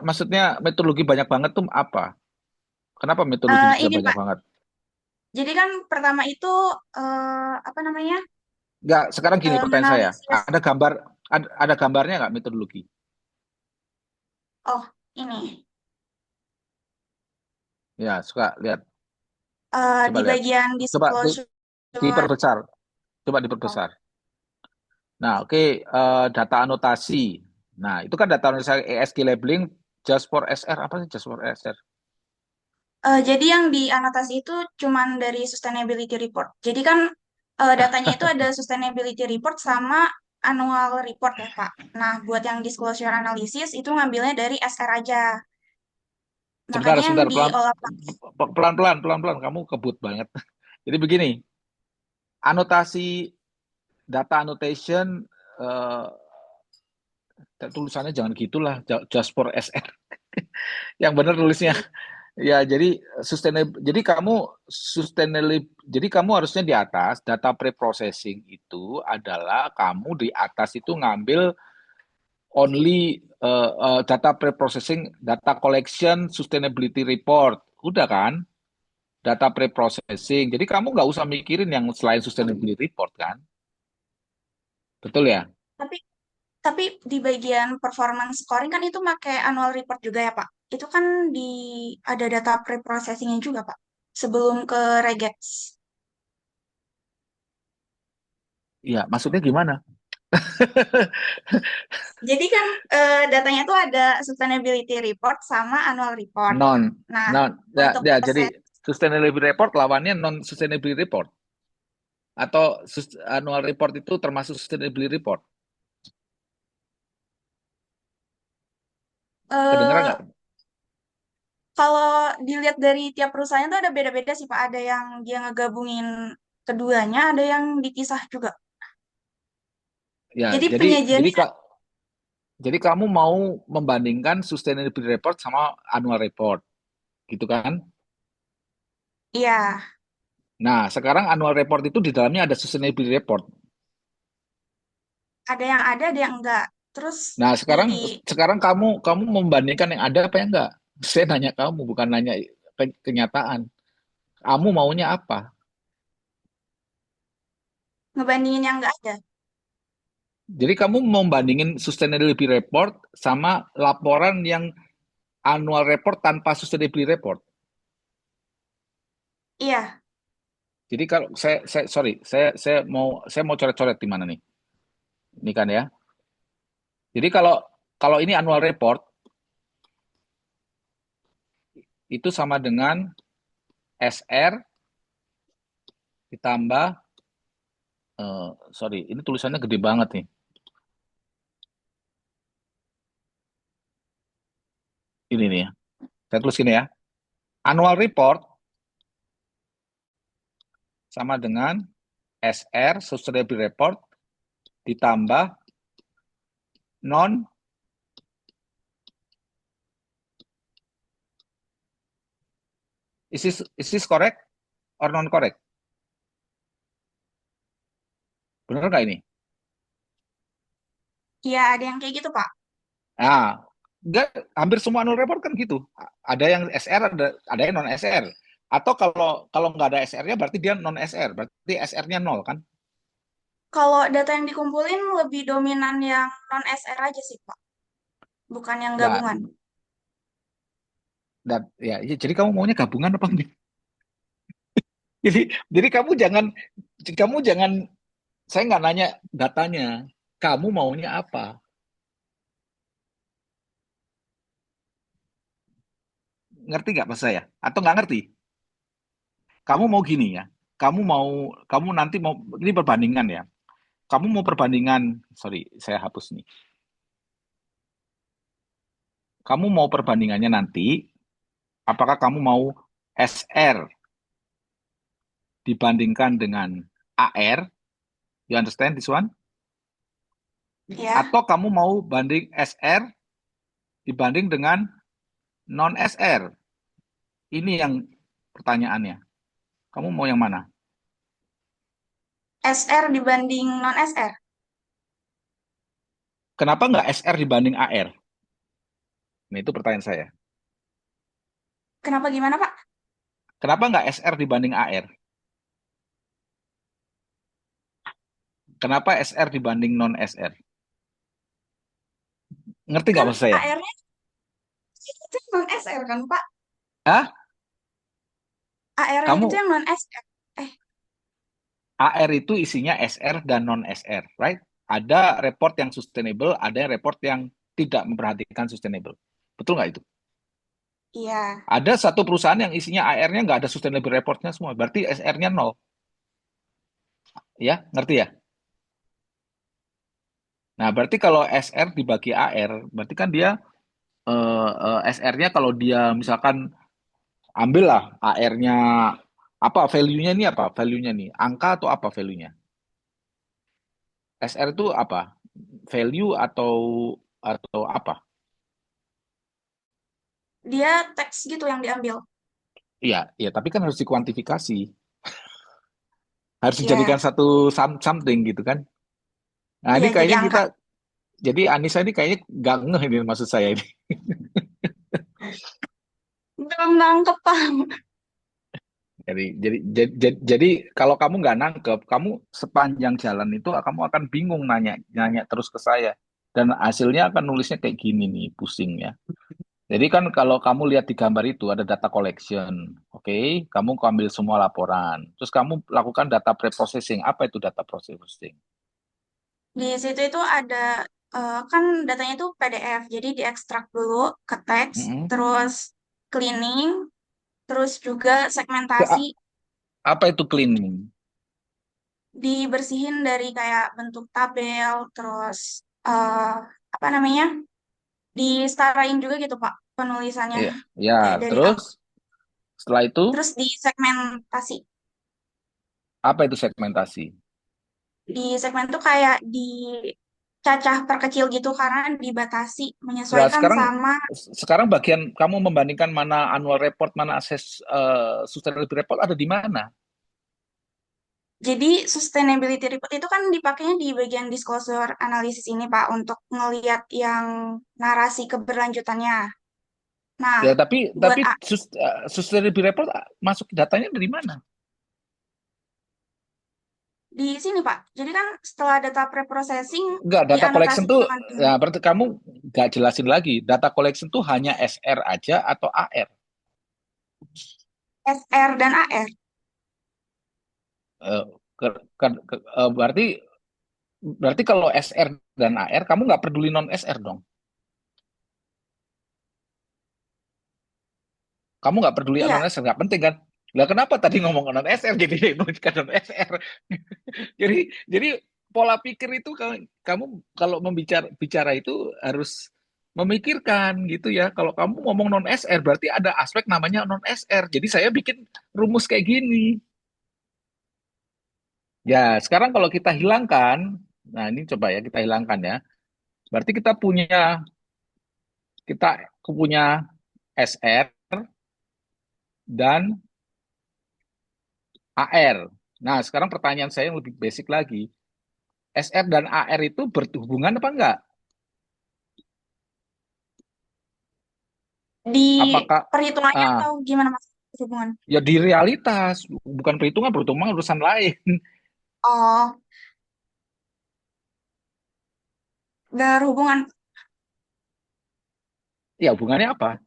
maksudnya metodologi banyak banget tuh apa? Kenapa metodologi bisa ini banyak Pak. banget? Jadi kan pertama itu apa namanya? Nggak, sekarang gini pertanyaan saya. Menganalisis. Ada gambarnya nggak metodologi? Oh, ini. Ya, suka lihat. Coba Di lihat. bagian Coba disclosure. diperbesar. Coba Oh, diperbesar. Nah, oke, data anotasi. Nah, itu kan data anotasi ESG labeling just for SR. Apa sih just for SR? jadi yang dianotasi itu cuman dari sustainability report. Jadi kan datanya itu ada sustainability report sama annual report ya, Pak. Nah, buat yang disclosure analysis itu ngambilnya dari SR aja. Sebentar, Makanya yang sebentar, diolah. pelan-pelan, kamu kebut banget. Jadi begini, anotasi, data annotation, tulisannya jangan gitulah, just for SR. Yang benar tulisnya. Ya, jadi jadi kamu harusnya di atas data pre-processing itu adalah kamu di atas itu ngambil only data pre-processing, data collection, sustainability report. Udah kan? Data pre-processing. Jadi kamu nggak usah mikirin yang selain sustainability report kan? Betul ya? Tapi Tapi di bagian performance scoring kan itu pakai annual report juga ya, Pak. Itu kan ada data pre-processingnya juga, Pak. Sebelum ke regex. Iya, maksudnya gimana? Jadi kan datanya itu ada sustainability report sama annual report. Non, Nah, non, ya, untuk ya, jadi proses sustainability report lawannya non sustainability report atau annual report itu termasuk sustainability report. Kedengeran eh, nggak? kalau dilihat dari tiap perusahaan itu ada beda-beda sih, Pak. Ada yang dia ngegabungin keduanya, ada yang dipisah juga. Ya, Jadi jadi penyajiannya, kak, jadi kamu mau membandingkan sustainability report sama annual report, gitu kan? iya, Nah, sekarang annual report itu di dalamnya ada sustainability report. ada yang enggak. Terus Nah, di sekarang kamu membandingkan yang ada apa yang enggak? Saya nanya kamu, bukan nanya kenyataan. Kamu maunya apa? ngebandingin yang enggak ada. Jadi kamu membandingin sustainability report sama laporan yang annual report tanpa sustainability report. Iya. Jadi kalau sorry, saya mau coret-coret di mana nih? Ini kan ya. Jadi kalau kalau ini annual report itu sama dengan SR ditambah sorry, ini tulisannya gede banget nih. Ini nih ya. Saya tulis gini ya. Annual report sama dengan SR sustainability report ditambah non is this correct or non correct? Benar nggak ini? Iya, ada yang kayak gitu, Pak. Nah, enggak, hampir semua annual report kan gitu. Ada yang SR, ada yang non SR. Atau kalau kalau nggak ada SR-nya berarti dia non SR, berarti SR-nya nol kan? Kalau data yang dikumpulin lebih dominan yang non SR aja sih, Pak. Bukan yang Nah, gabungan. dan ya, jadi kamu maunya gabungan apa enggak? Jadi kamu jangan saya nggak nanya datanya. Kamu maunya apa? Ngerti nggak mas saya? Atau nggak ngerti? Kamu mau gini ya? Kamu nanti mau ini perbandingan ya? Kamu mau perbandingan, sorry, saya hapus nih. Kamu mau perbandingannya nanti, apakah kamu mau SR dibandingkan dengan AR? You understand this one? Ya, Atau kamu mau banding SR dibanding dengan non SR? Ini yang pertanyaannya. Kamu mau yang mana? SR dibanding non SR. Kenapa nggak SR dibanding AR? Nah, itu pertanyaan saya. Kenapa gimana, Pak? Kenapa nggak SR dibanding AR? Kenapa SR dibanding non SR? Ngerti nggak Kan maksud saya? AR-nya itu yang non SR kan, Pak? Hah? AR-nya Kamu itu yang non SR. Eh, AR itu isinya SR dan non SR, right? Ada report yang sustainable, ada report yang tidak memperhatikan sustainable. Betul nggak itu? iya. Ada satu perusahaan yang isinya AR-nya nggak ada sustainable reportnya semua, berarti SR-nya nol. Ya, ngerti ya? Nah, berarti kalau SR dibagi AR, berarti kan dia SR-nya kalau dia misalkan ambillah AR-nya apa value-nya ini apa? Value-nya nih, angka atau apa value-nya? SR itu apa? Value atau apa? Dia teks gitu yang diambil. Iya, iya, tapi kan harus dikuantifikasi, harus dijadikan Iya. satu something gitu kan. Nah, Iya, ini jadi kayaknya angka. kita, jadi Anissa ini kayaknya nggak ngeh ini maksud saya ini. Belum nangkep, Pak. Jadi kalau kamu nggak nangkep, kamu sepanjang jalan itu kamu akan bingung nanya terus ke saya. Dan hasilnya akan nulisnya kayak gini nih, pusing ya. Jadi kan kalau kamu lihat di gambar itu ada data collection, oke? Kamu ambil semua laporan, terus kamu lakukan data preprocessing. Apa itu data processing? Di situ itu ada, kan datanya itu PDF, jadi diekstrak dulu ke teks, Mm-mm. terus cleaning, terus juga Ke- segmentasi, a- Apa itu cleaning? dibersihin dari kayak bentuk tabel, terus eh, apa namanya, disetarain juga gitu Pak penulisannya, Ya, ya, kayak dari terus awal. setelah itu Terus disegmentasi. apa itu segmentasi? Di segmen tuh kayak dicacah perkecil gitu karena dibatasi Nah, menyesuaikan sekarang sama. sekarang bagian kamu membandingkan mana annual report, mana assess sustainability report ada di mana? Jadi sustainability report itu kan dipakainya di bagian disclosure analysis ini Pak untuk ngelihat yang narasi keberlanjutannya. Nah, Ya, tapi buat sustainability report masuk datanya dari mana? di sini Pak. Jadi kan setelah data preprocessing Enggak, data collection dianotasi tuh, gitu kan ya berarti kamu nggak jelasin lagi. Data collection tuh hanya SR aja atau AR? SR dan AR. Eh, berarti berarti kalau SR dan AR kamu nggak peduli non SR dong? Kamu nggak peduli Iya, non SR, nggak penting kan? Lah kenapa tadi ngomong non SR jadi bukan non SR? Jadi pola pikir itu kamu kalau bicara itu harus memikirkan gitu ya. Kalau kamu ngomong non SR berarti ada aspek namanya non SR. Jadi saya bikin rumus kayak gini. Ya, sekarang kalau kita hilangkan, nah ini coba ya kita hilangkan ya. Berarti kita punya SR dan AR. Nah, sekarang pertanyaan saya yang lebih basic lagi. SR dan AR itu berhubungan apa enggak? di Apakah perhitungannya ah, atau gimana Mas hubungan? ya di realitas, bukan perhitungan, perhitungan urusan lain. Oh, berhubungan. Ya, hubungannya apa?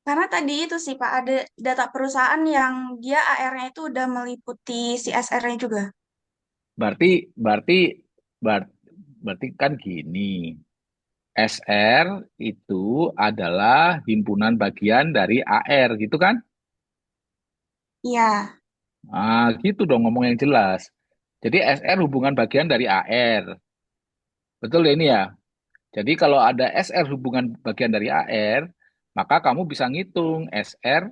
Karena tadi itu sih Pak, ada data perusahaan yang dia AR-nya itu udah meliputi si SR-nya juga. Berarti berarti ber- berarti kan gini. SR itu adalah himpunan bagian dari AR gitu kan? Iya, Ah, gitu dong ngomong yang jelas. Jadi SR hubungan bagian dari AR. Betul ya ini ya? Jadi kalau ada SR hubungan bagian dari AR, maka kamu bisa ngitung SR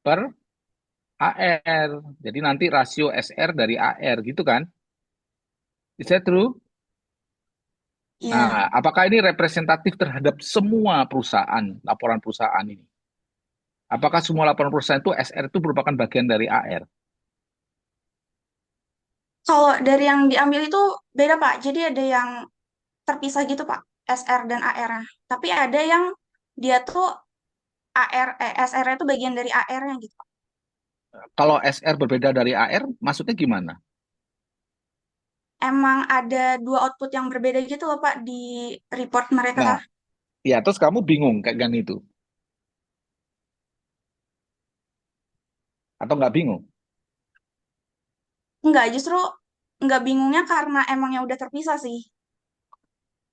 per AR. Jadi nanti rasio SR dari AR gitu kan? Is that true? iya. Nah, apakah ini representatif terhadap semua perusahaan, laporan perusahaan ini? Apakah semua laporan perusahaan itu SR itu merupakan bagian dari AR? Kalau dari yang diambil itu beda Pak. Jadi ada yang terpisah gitu Pak, SR dan AR-nya. Tapi ada yang dia tuh SR-nya itu bagian dari AR-nya gitu Pak. Kalau SR berbeda dari AR, maksudnya gimana? emang ada dua output yang berbeda gitu loh Pak di report mereka. Nah, ya terus kamu bingung kayak kan itu atau nggak bingung? Enggak, justru enggak bingungnya karena emangnya udah terpisah sih.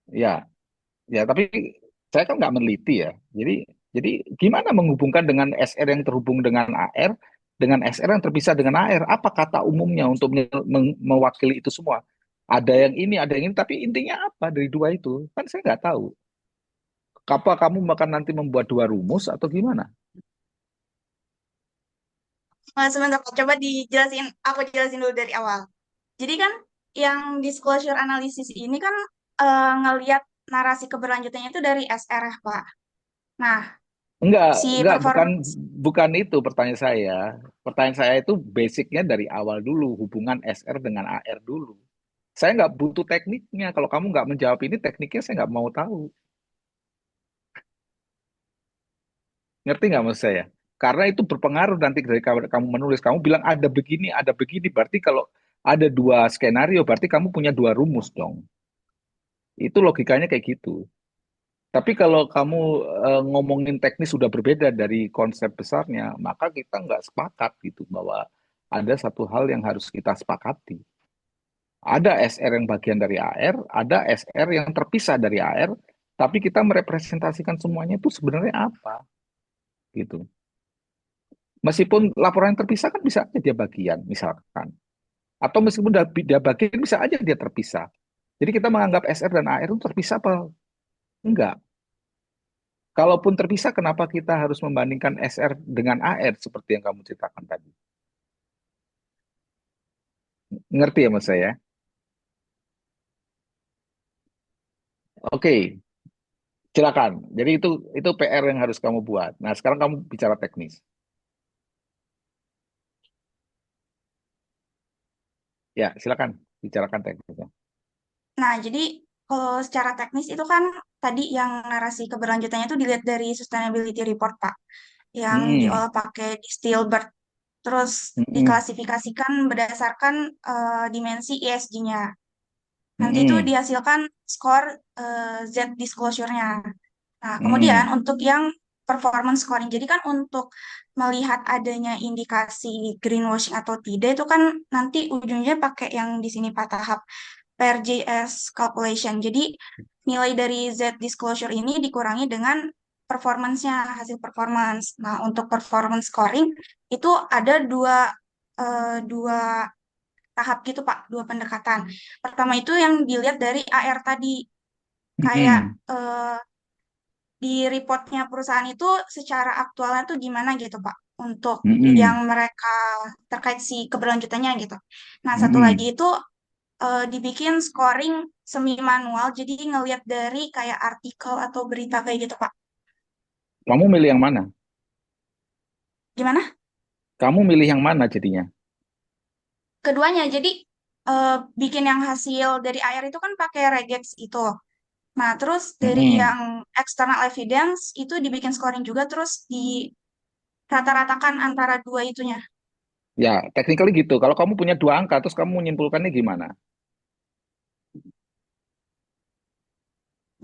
Ya, ya tapi saya kan nggak meneliti ya. Jadi gimana menghubungkan dengan SR yang terhubung dengan AR dengan SR yang terpisah dengan AR? Apa kata umumnya untuk mewakili itu semua? Ada yang ini, ada yang ini, tapi intinya apa dari dua itu? Kan saya nggak tahu. Apa kamu makan nanti membuat dua rumus atau gimana? Sebentar Pak, coba dijelasin, aku jelasin dulu dari awal. Jadi kan yang disclosure analysis ini kan ngelihat narasi keberlanjutannya itu dari SR ya Pak. Nah, si Enggak, performance bukan itu pertanyaan saya. Pertanyaan saya itu basicnya dari awal dulu, hubungan SR dengan AR dulu. Saya nggak butuh tekniknya. Kalau kamu nggak menjawab ini, tekniknya saya nggak mau tahu. Ngerti nggak maksud saya? Karena itu berpengaruh nanti dari kamu menulis. Kamu bilang ada begini, ada begini. Berarti kalau ada dua skenario, berarti kamu punya dua rumus dong. Itu logikanya kayak gitu. Tapi kalau kamu ngomongin teknis sudah berbeda dari konsep besarnya, maka kita nggak sepakat gitu bahwa ada satu hal yang harus kita sepakati. Ada SR yang bagian dari AR, ada SR yang terpisah dari AR, tapi kita merepresentasikan semuanya itu sebenarnya apa gitu. Meskipun laporan yang terpisah kan bisa aja dia bagian, misalkan. Atau meskipun dia bagian, bisa aja dia terpisah. Jadi kita menganggap SR dan AR itu terpisah apa? Enggak. Kalaupun terpisah, kenapa kita harus membandingkan SR dengan AR seperti yang kamu ceritakan tadi? Ngerti ya mas saya? Oke, silakan. Jadi itu PR yang harus kamu buat. Nah, sekarang kamu bicara teknis. Ya, silakan bicarakan teknisnya. Nah, jadi kalau secara teknis itu kan tadi yang narasi keberlanjutannya itu dilihat dari sustainability report, Pak, yang Hmm, diolah pakai Dilbert, terus hmm, diklasifikasikan berdasarkan dimensi ESG-nya. Nanti itu hmm, dihasilkan skor Z disclosure-nya. Nah, kemudian hmm, untuk yang performance scoring, jadi kan untuk melihat adanya indikasi greenwashing atau tidak itu kan nanti ujungnya pakai yang di sini Pak tahap per JS calculation. Jadi nilai dari Z disclosure ini dikurangi dengan performance-nya, hasil performance. Nah, untuk performance scoring itu ada dua tahap gitu Pak, dua pendekatan. Pertama itu yang dilihat dari AR tadi, kayak hmm, di reportnya perusahaan itu secara aktualnya tuh gimana gitu Pak, untuk yang hmm, mereka terkait si keberlanjutannya gitu. Nah, satu lagi hmm. itu dibikin scoring semi manual, jadi ngelihat dari kayak artikel atau berita kayak gitu, Pak. Kamu milih yang mana? Gimana? Kamu milih yang mana jadinya? Keduanya, jadi bikin yang hasil dari AR itu kan pakai regex itu. Nah, terus dari Hmm. yang external evidence itu dibikin scoring juga, terus di rata-ratakan antara dua itunya. Ya, technically gitu. Kalau kamu punya dua angka, terus kamu menyimpulkannya gimana?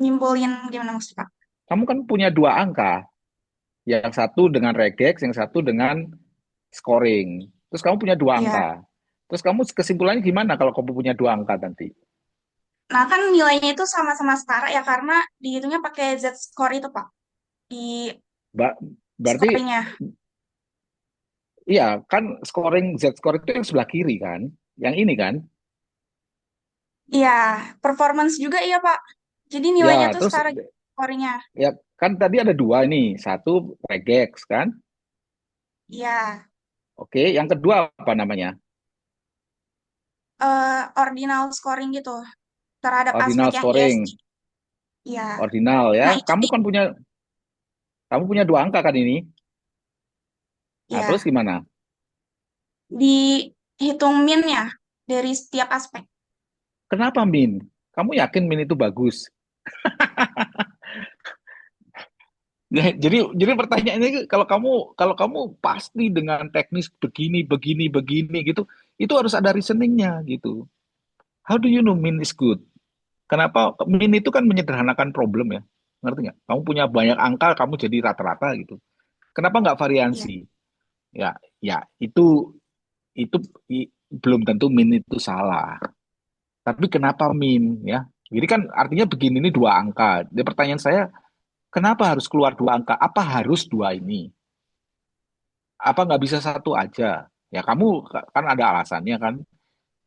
Nyimpulin gimana maksudnya, Pak? Kamu kan punya dua angka. Yang satu dengan regex, yang satu dengan scoring. Terus kamu punya dua Iya. angka. Terus kamu kesimpulannya gimana kalau kamu punya dua angka nanti? Nah, kan nilainya itu sama-sama setara ya karena dihitungnya pakai Z-score itu, Pak. Di Ba- Berarti, scoringnya. iya kan scoring Z-score itu yang sebelah kiri kan? Yang ini kan? Iya, performance juga iya, Pak. Jadi nilainya Ya, tuh terus setara scoringnya. ya kan tadi ada dua nih. Satu regex kan? Iya, Oke, yang kedua apa namanya? ordinal scoring gitu terhadap aspek Ordinal yang ESG. scoring. Iya. Ordinal ya. Nah, itu Kamu punya dua angka kan ini? Nah, terus ya gimana? dihitung min-nya dari setiap aspek. Kenapa Min? Kamu yakin Min itu bagus? Ya, jadi pertanyaannya kalau kamu pasti dengan teknis begini begini begini gitu, itu harus ada reasoningnya gitu. How do you know mean is good? Kenapa mean itu kan menyederhanakan problem ya? Ngerti nggak? Kamu punya banyak angka, kamu jadi rata-rata gitu. Kenapa nggak Iya. variansi? Ya, ya itu belum tentu mean itu salah. Tapi kenapa mean ya? Jadi kan artinya begini, ini dua angka. Jadi pertanyaan saya, kenapa harus keluar dua angka? Apa harus dua ini? Apa nggak bisa satu aja? Ya kamu kan ada alasannya kan,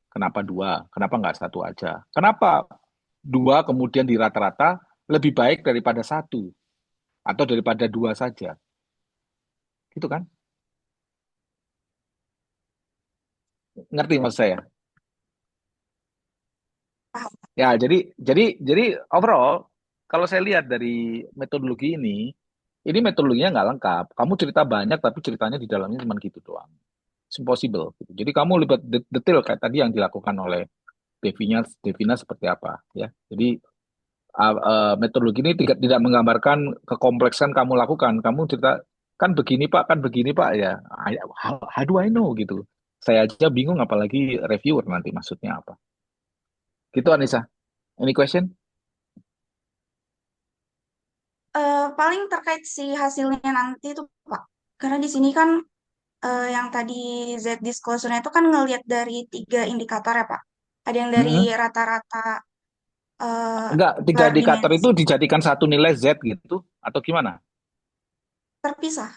kenapa dua? Kenapa nggak satu aja? Kenapa dua kemudian di rata-rata lebih baik daripada satu atau daripada dua saja? Gitu kan? Ngerti maksud saya? Paham. Ya, jadi overall kalau saya lihat dari metodologi ini metodologinya nggak lengkap. Kamu cerita banyak tapi ceritanya di dalamnya cuma gitu doang. It's impossible gitu. Jadi kamu lebih detail kayak tadi yang dilakukan oleh Devina seperti apa ya. Jadi metodologi ini tidak menggambarkan kekompleksan kamu lakukan. Kamu cerita kan begini Pak ya. How do I know gitu. Saya aja bingung apalagi reviewer nanti maksudnya apa. Gitu Anissa. Any question? Paling terkait si hasilnya nanti tuh Pak. Karena di sini kan yang tadi Z disclosure-nya itu kan ngelihat dari 3 indikator ya Pak. Ada yang dari Mm-mm. rata-rata Enggak, tiga pilar indikator dimensi itu dijadikan satu nilai Z gitu, atau gimana? terpisah.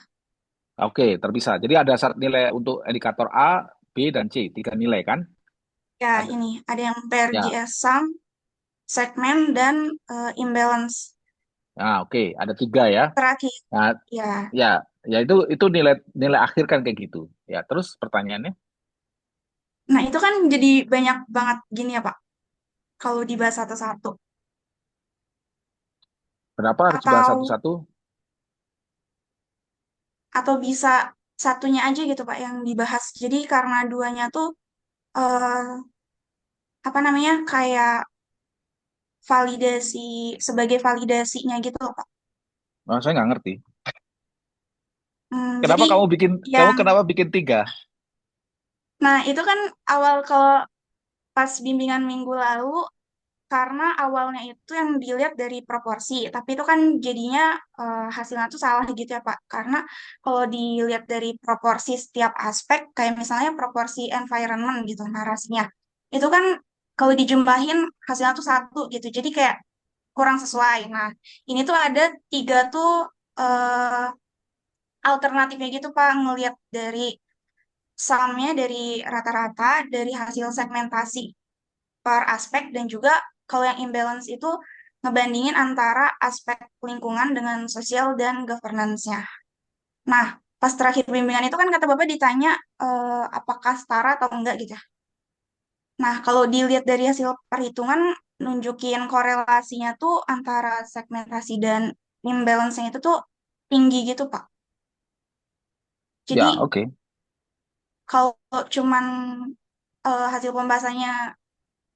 Oke, terpisah. Jadi ada nilai untuk indikator A, B, dan C, tiga nilai kan? Ya Ada. ini ada yang Ya, PRGS sum, segmen, dan imbalance nah, oke, ada tiga ya. terakhir. Nah, Ya. ya, ya itu nilai nilai akhir kan kayak gitu. Ya, terus pertanyaannya, Nah itu kan jadi banyak banget gini ya Pak. Kalau dibahas satu-satu. kenapa harus dibahas Atau satu-satu? bisa satunya aja gitu Pak yang dibahas. Jadi karena duanya tuh eh, apa namanya kayak validasi sebagai validasinya gitu loh Pak. Nah, saya nggak ngerti. Jadi yang Kenapa bikin tiga? nah itu kan awal kalau pas bimbingan minggu lalu karena awalnya itu yang dilihat dari proporsi, tapi itu kan jadinya hasilnya tuh salah gitu ya Pak. Karena kalau dilihat dari proporsi setiap aspek, kayak misalnya proporsi environment gitu narasinya, itu kan kalau dijumlahin hasilnya tuh satu gitu. Jadi kayak kurang sesuai. Nah, ini tuh ada 3 tuh eh, alternatifnya gitu Pak, ngelihat dari sumnya dari rata-rata, dari hasil segmentasi per aspek, dan juga kalau yang imbalance itu ngebandingin antara aspek lingkungan dengan sosial dan governance-nya. Nah, pas terakhir bimbingan itu kan kata Bapak ditanya apakah setara atau enggak gitu ya. Nah, kalau dilihat dari hasil perhitungan nunjukin korelasinya tuh antara segmentasi dan imbalance-nya itu tuh tinggi gitu, Pak. Ya, Jadi, oke. kalau cuman hasil pembahasannya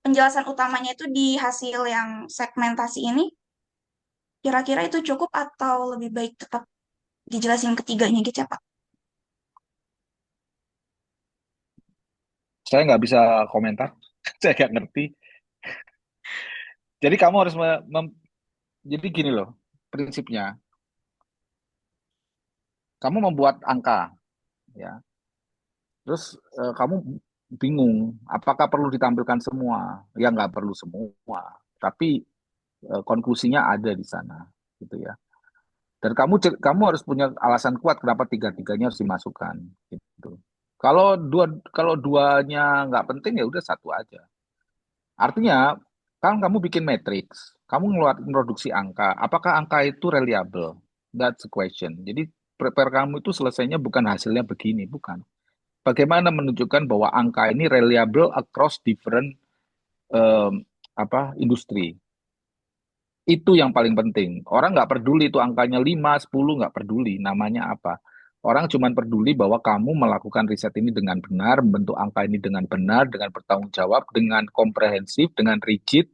penjelasan utamanya itu di hasil yang segmentasi ini, kira-kira itu cukup atau lebih baik tetap dijelasin ketiganya gitu ya, Pak? Saya nggak bisa komentar. Saya nggak ngerti. Jadi kamu harus jadi gini loh, prinsipnya. Kamu membuat angka, ya. Terus kamu bingung, apakah perlu ditampilkan semua? Ya nggak perlu semua, tapi konklusinya ada di sana, gitu ya. Dan kamu harus punya alasan kuat kenapa tiga-tiganya harus dimasukkan, gitu. Kalau duanya nggak penting ya udah satu aja. Artinya kan kamu bikin matriks, kamu ngeluarin produksi angka, apakah angka itu reliable? That's the question. Jadi prepare kamu itu selesainya bukan hasilnya begini, bukan. Bagaimana menunjukkan bahwa angka ini reliable across different em, industri. Itu yang paling penting. Orang nggak peduli itu angkanya 5, 10, nggak peduli namanya apa. Orang cuma peduli bahwa kamu melakukan riset ini dengan benar, membentuk angka ini dengan benar, dengan bertanggung jawab, dengan komprehensif, dengan rigid,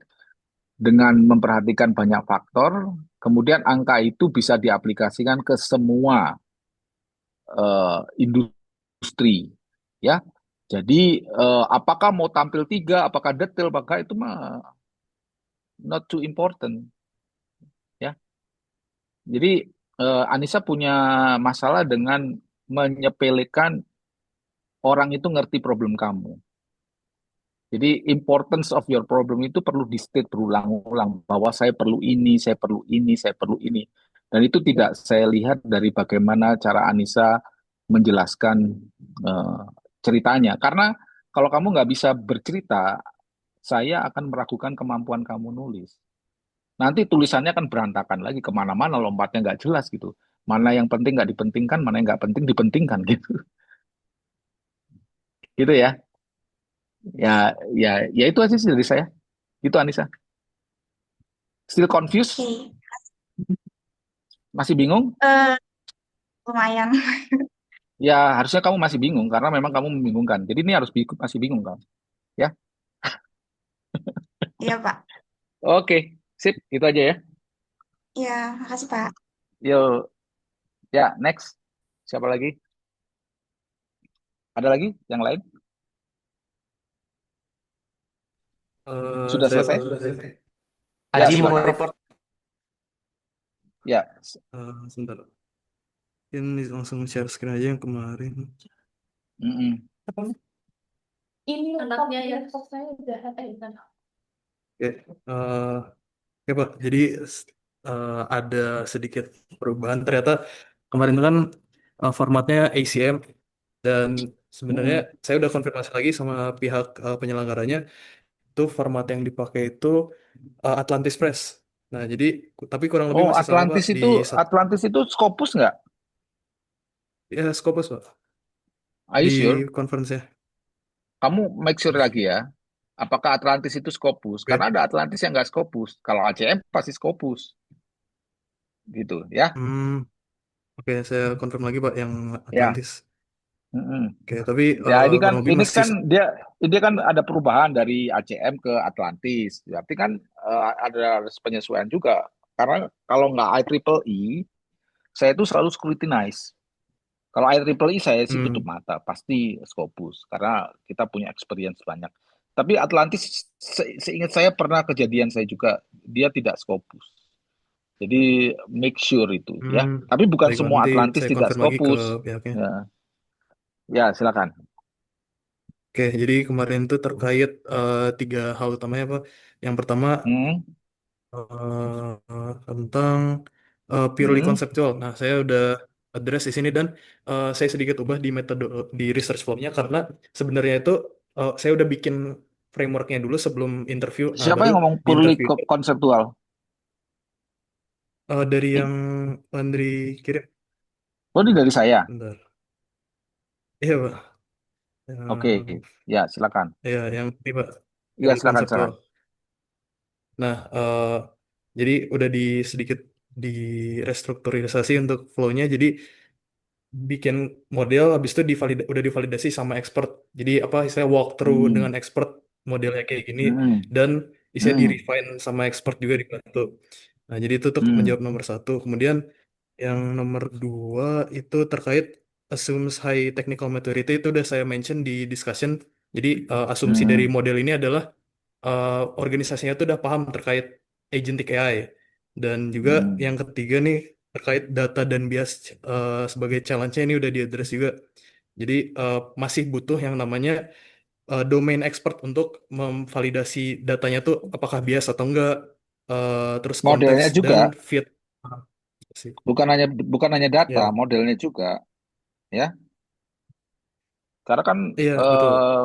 dengan memperhatikan banyak faktor. Kemudian angka itu bisa diaplikasikan ke semua industri, ya. Jadi apakah mau tampil tiga, apakah detail, apakah itu mah not too important ya. Jadi Anissa punya masalah dengan menyepelekan orang itu ngerti problem kamu. Jadi importance of your problem itu perlu di state berulang-ulang bahwa saya perlu ini, saya perlu ini, saya perlu ini. Dan itu tidak saya lihat dari bagaimana cara Anissa menjelaskan eh, ceritanya. Karena kalau kamu nggak bisa bercerita, saya akan meragukan kemampuan kamu nulis. Nanti tulisannya akan berantakan lagi kemana-mana, lompatnya nggak jelas gitu. Mana yang penting nggak dipentingkan, mana yang nggak penting dipentingkan gitu. Gitu ya. Ya, ya itu aja sih dari saya. Itu Anissa. Still confused? Oke. Masih bingung? Eh, lumayan. Ya, harusnya kamu masih bingung karena memang kamu membingungkan. Jadi ini harus masih bingung kamu. Ya, Iya, Pak. oke, sip, itu aja ya. Iya, makasih, Pak. Yuk, ya next. Siapa lagi? Ada lagi yang lain? Sudah Saya selesai? Ya, Aji mau silakan. report. Ya, sebentar. Ini langsung share screen aja yang kemarin. mm-mm. Ini anaknya ya, saya udah bukan. Oke, oke Pak. Jadi ada sedikit perubahan. Ternyata kemarin itu kan formatnya ACM dan sebenarnya Mm-mm. saya udah konfirmasi lagi sama pihak penyelenggaranya itu format yang dipakai itu Atlantis Press. Nah, jadi tapi kurang lebih Oh, masih sama Pak di Atlantis itu Scopus nggak? ya Scopus Pak Are you di sure? conference-nya. Kamu make sure lagi ya. Apakah Atlantis itu Scopus? Karena Oke. ada Atlantis yang nggak Scopus. Kalau ACM pasti Scopus. Gitu ya. Hmm, oke, saya confirm lagi Pak yang Ya. Atlantis. Mm-mm. Oke, tapi Ya, kurang lebih ini masih kan dia kan ada perubahan dari ACM ke Atlantis. Berarti kan ada penyesuaian juga. Karena kalau nggak IEEE, saya itu selalu scrutinize. Kalau IEEE saya sih tutup hmm, mata, pasti Scopus karena kita punya experience banyak. Tapi Atlantis seingat saya pernah kejadian saya juga dia tidak Scopus. Jadi make sure itu ya. hmm, Tapi bukan baik Pak. semua Nanti Atlantis saya tidak konfirm lagi ke Scopus. pihaknya. Ya, ya silakan. Oke, jadi kemarin itu terkait tiga hal utamanya Pak. Yang pertama Hmm, tentang purely hmm. konseptual. Nah, saya udah address di sini dan saya sedikit ubah di metode di research flow-nya karena sebenarnya itu saya udah bikin frameworknya dulu sebelum interview. Nah, Siapa baru yang ngomong di purely interview konseptual? dari Ini, yang Andri kirim. oh ini dari saya. Bentar. Iya, Pak. Oke, Yang, ya silakan. ya, yang ini, Pak. Ya Purely silakan konseptual. silakan. Nah, jadi udah sedikit di restrukturisasi untuk flow-nya. Jadi bikin model, habis itu udah divalidasi sama expert. Jadi apa istilah walkthrough Hmm, dengan expert modelnya kayak gini hmm, dan isinya di hmm, refine sama expert juga dibantu. Nah, jadi itu untuk hmm, menjawab nomor satu. Kemudian yang nomor dua itu terkait assumes high technical maturity itu udah saya mention di discussion. Jadi asumsi dari hmm, model ini adalah organisasinya tuh udah paham terkait agentic AI. Dan juga hmm. yang ketiga nih terkait data dan bias sebagai challenge-nya ini udah diadres juga. Jadi masih butuh yang namanya domain expert untuk memvalidasi datanya tuh apakah bias atau enggak, terus konteks Modelnya dan juga fit. Ah, sih. bukan hanya data, Ya, modelnya juga ya. Karena kan iya betul. eh,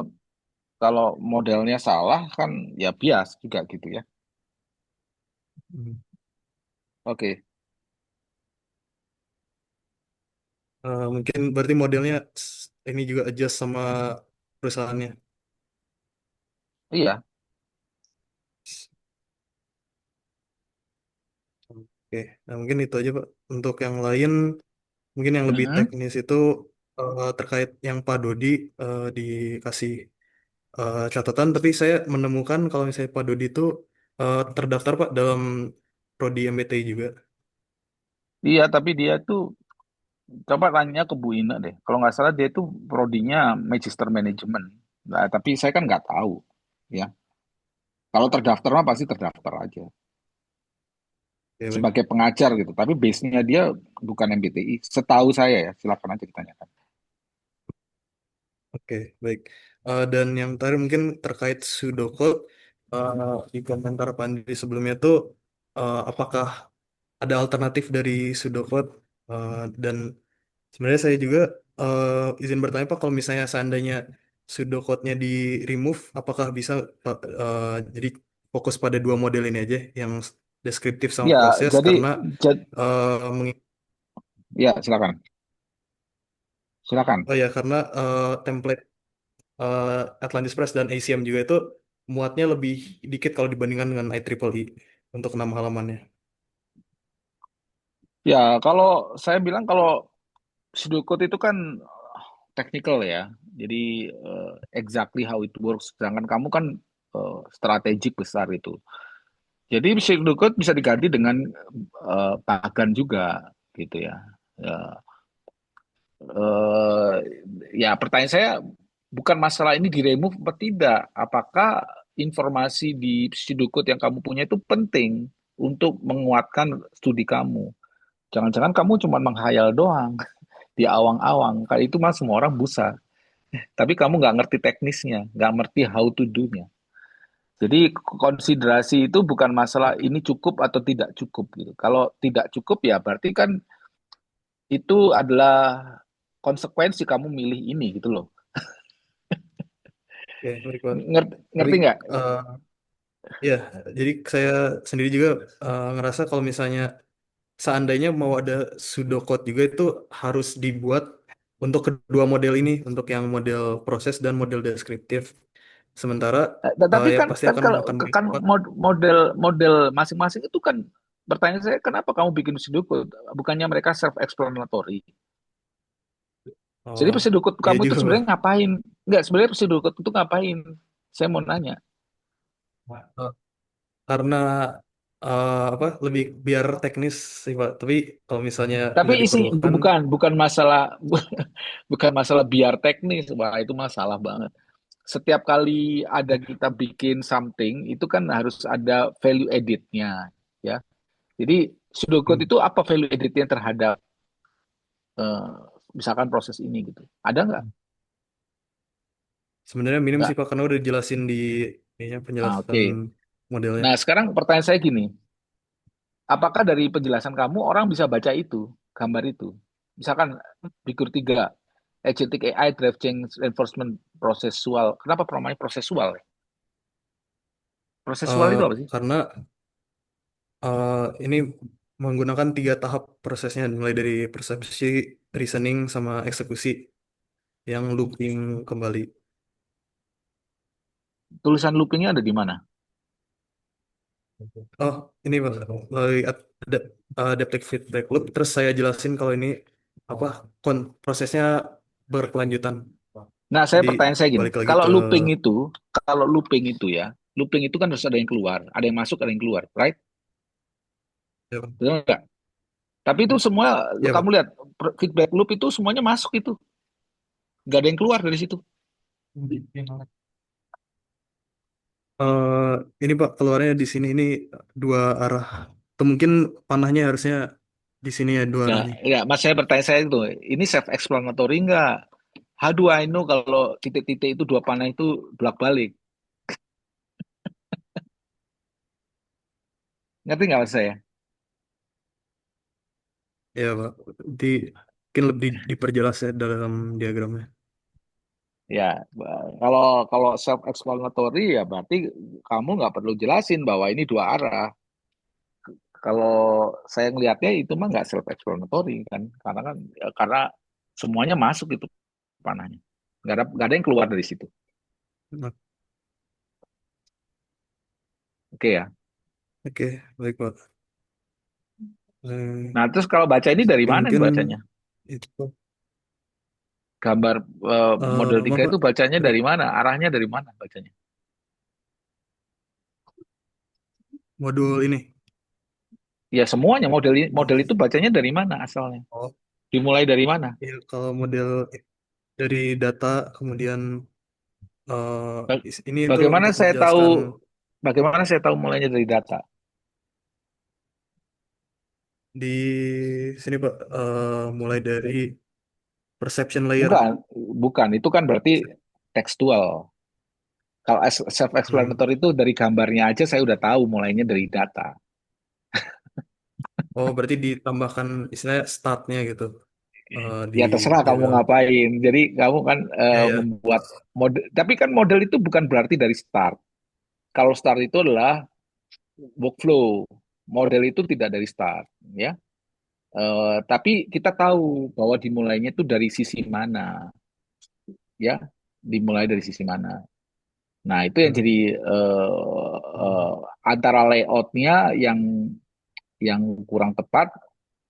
kalau modelnya salah kan ya bias juga gitu ya. Hmm. Oke. Mungkin berarti modelnya ini juga adjust sama perusahaannya. Iya. Oke, nah mungkin itu aja Pak. Untuk yang lain, mungkin yang lebih Mm-mm. teknis itu terkait yang Pak Dodi dikasih catatan, tapi saya menemukan kalau misalnya Pak Dodi itu terdaftar Pak dalam prodi MBTI juga. Iya, tapi dia tuh Coba tanya ke Bu Ina deh. Kalau nggak salah dia itu prodinya Magister Management. Nah, tapi saya kan nggak tahu, ya. Kalau terdaftar mah pasti terdaftar aja Oke, baik. sebagai pengajar gitu. Tapi base-nya dia bukan MBTI. Setahu saya ya, silakan aja ditanyakan. Oke, baik. Dan yang terakhir mungkin terkait pseudocode, di komentar Pandri sebelumnya tuh, apakah ada alternatif dari pseudocode? Dan sebenarnya saya juga izin bertanya Pak, kalau misalnya seandainya pseudocode-nya di remove, apakah bisa Pak, jadi fokus pada dua model ini aja, yang deskriptif sama Ya, proses, jadi, karena jad- eh, mengi- ya silakan, silakan. oh ya, karena template Atlantis Press dan ACM juga itu muatnya lebih dikit kalau dibandingkan dengan IEEE untuk 6 halamannya. Ya, kalau saya bilang kalau pseudocode itu kan technical ya. Jadi exactly how it works. Sedangkan kamu kan strategik besar itu. Jadi pseudocode bisa diganti dengan pagan juga gitu ya. Ya, eh, ya pertanyaan saya bukan masalah ini di-remove atau tidak. Apakah informasi di pseudocode yang kamu punya itu penting untuk menguatkan studi kamu? Jangan-jangan kamu cuma menghayal doang di awang-awang. Kali itu mah semua orang busa. Tapi kamu nggak ngerti teknisnya, nggak ngerti how to do-nya. Jadi konsiderasi itu bukan masalah ini cukup atau tidak cukup gitu. Kalau tidak cukup ya berarti kan itu adalah konsekuensi kamu milih ini gitu loh. Oke, baik Pak. Ngerti, Tapi ngerti nggak? eh, ya, jadi saya sendiri juga ngerasa kalau misalnya seandainya mau ada pseudocode juga itu harus dibuat untuk kedua model ini, untuk yang model proses dan model deskriptif. Sementara Tapi ya kan pasti kan akan kalau memakan banyak kan waktu. model model masing-masing itu kan pertanyaan saya kenapa kamu bikin pseudocode? Bukannya mereka self explanatory. Jadi Oh, pseudocode iya kamu itu juga sebenarnya Pak. ngapain? Enggak, sebenarnya pseudocode itu ngapain? Saya mau nanya. Eh, karena apa lebih biar teknis sih Pak. Tapi kalau misalnya Tapi nggak isi diperlukan, bukan masalah bukan masalah biar teknis, wah itu masalah banget. Setiap kali ada kita bikin something itu kan harus ada value editnya, ya. Jadi pseudocode hmm, itu apa value editnya terhadap eh, misalkan proses ini gitu? Ada nggak? sebenarnya minim Nggak. sih Pak, karena udah dijelasin di ininya, Ah, penjelasan oke. modelnya. Nah sekarang pertanyaan saya gini, apakah dari penjelasan kamu orang bisa baca itu gambar itu? Misalkan figur 3, Agentic AI Drive Change Reinforcement Prosesual. Kenapa namanya prosesual? Prosesual Eh, itu apa sih? karena ini menggunakan 3 tahap prosesnya, mulai dari persepsi, reasoning, sama eksekusi yang looping kembali. Tulisan loopingnya ada di mana? Oh, ini Pak, melalui adaptive feedback loop. Terus saya jelasin kalau ini apa prosesnya berkelanjutan. Nah, Jadi pertanyaan saya gini, balik lagi ke kalau looping itu ya, looping itu kan harus ada yang keluar, ada yang masuk, ada yang keluar, right? ya, Pak. Betul nggak? Tapi itu semua, Ya, kamu Pak. lihat, feedback loop itu semuanya masuk itu, nggak ada yang keluar dari situ. Eh, ini Pak, keluarnya di sini ini dua arah. Atau mungkin panahnya harusnya di sini ya, dua Ya, arah nih. ya, mas saya bertanya saya itu, ini self-explanatory nggak? How do I know kalau titik-titik itu dua panah itu bolak-balik? Ngerti nggak mas saya? Ya Pak, di mungkin lebih diperjelas ya dalam diagramnya. Ya, kalau kalau self explanatory ya berarti kamu nggak perlu jelasin bahwa ini dua arah. Kalau saya ngelihatnya itu mah nggak self explanatory kan, karena kan ya, karena semuanya masuk itu panahnya, nggak ada yang keluar dari situ. Nah, Oke ya. oke, baik Pak. Nah terus kalau baca ini dari Oke, mana mungkin bacanya? itu Pak. Gambar model 3 Maaf itu Pak, bacanya tadi dari mana? Arahnya dari mana bacanya? modul ini. Ya semuanya model model itu bacanya dari mana asalnya? Oh. Dimulai dari mana? Ya, kalau model dari data, kemudian Ba- ini tuh Bagaimana untuk saya tahu menjelaskan bagaimana saya tahu mulainya dari data? di sini Pak, mulai dari perception layer. Bukan, bukan. Itu kan berarti tekstual. Kalau Hmm. self-explanatory itu dari gambarnya aja saya udah tahu mulainya dari data. Oh, berarti ditambahkan istilahnya startnya gitu di Ya terserah kamu dalam. ngapain. Jadi kamu kan Ya, ya. membuat model, tapi kan model itu bukan berarti dari start. Kalau start itu adalah workflow. Model itu tidak dari start, ya. Tapi kita tahu bahwa dimulainya itu dari sisi mana, ya. Dimulai dari sisi mana. Nah, itu yang Hmm. jadi eh, antara layoutnya yang kurang tepat.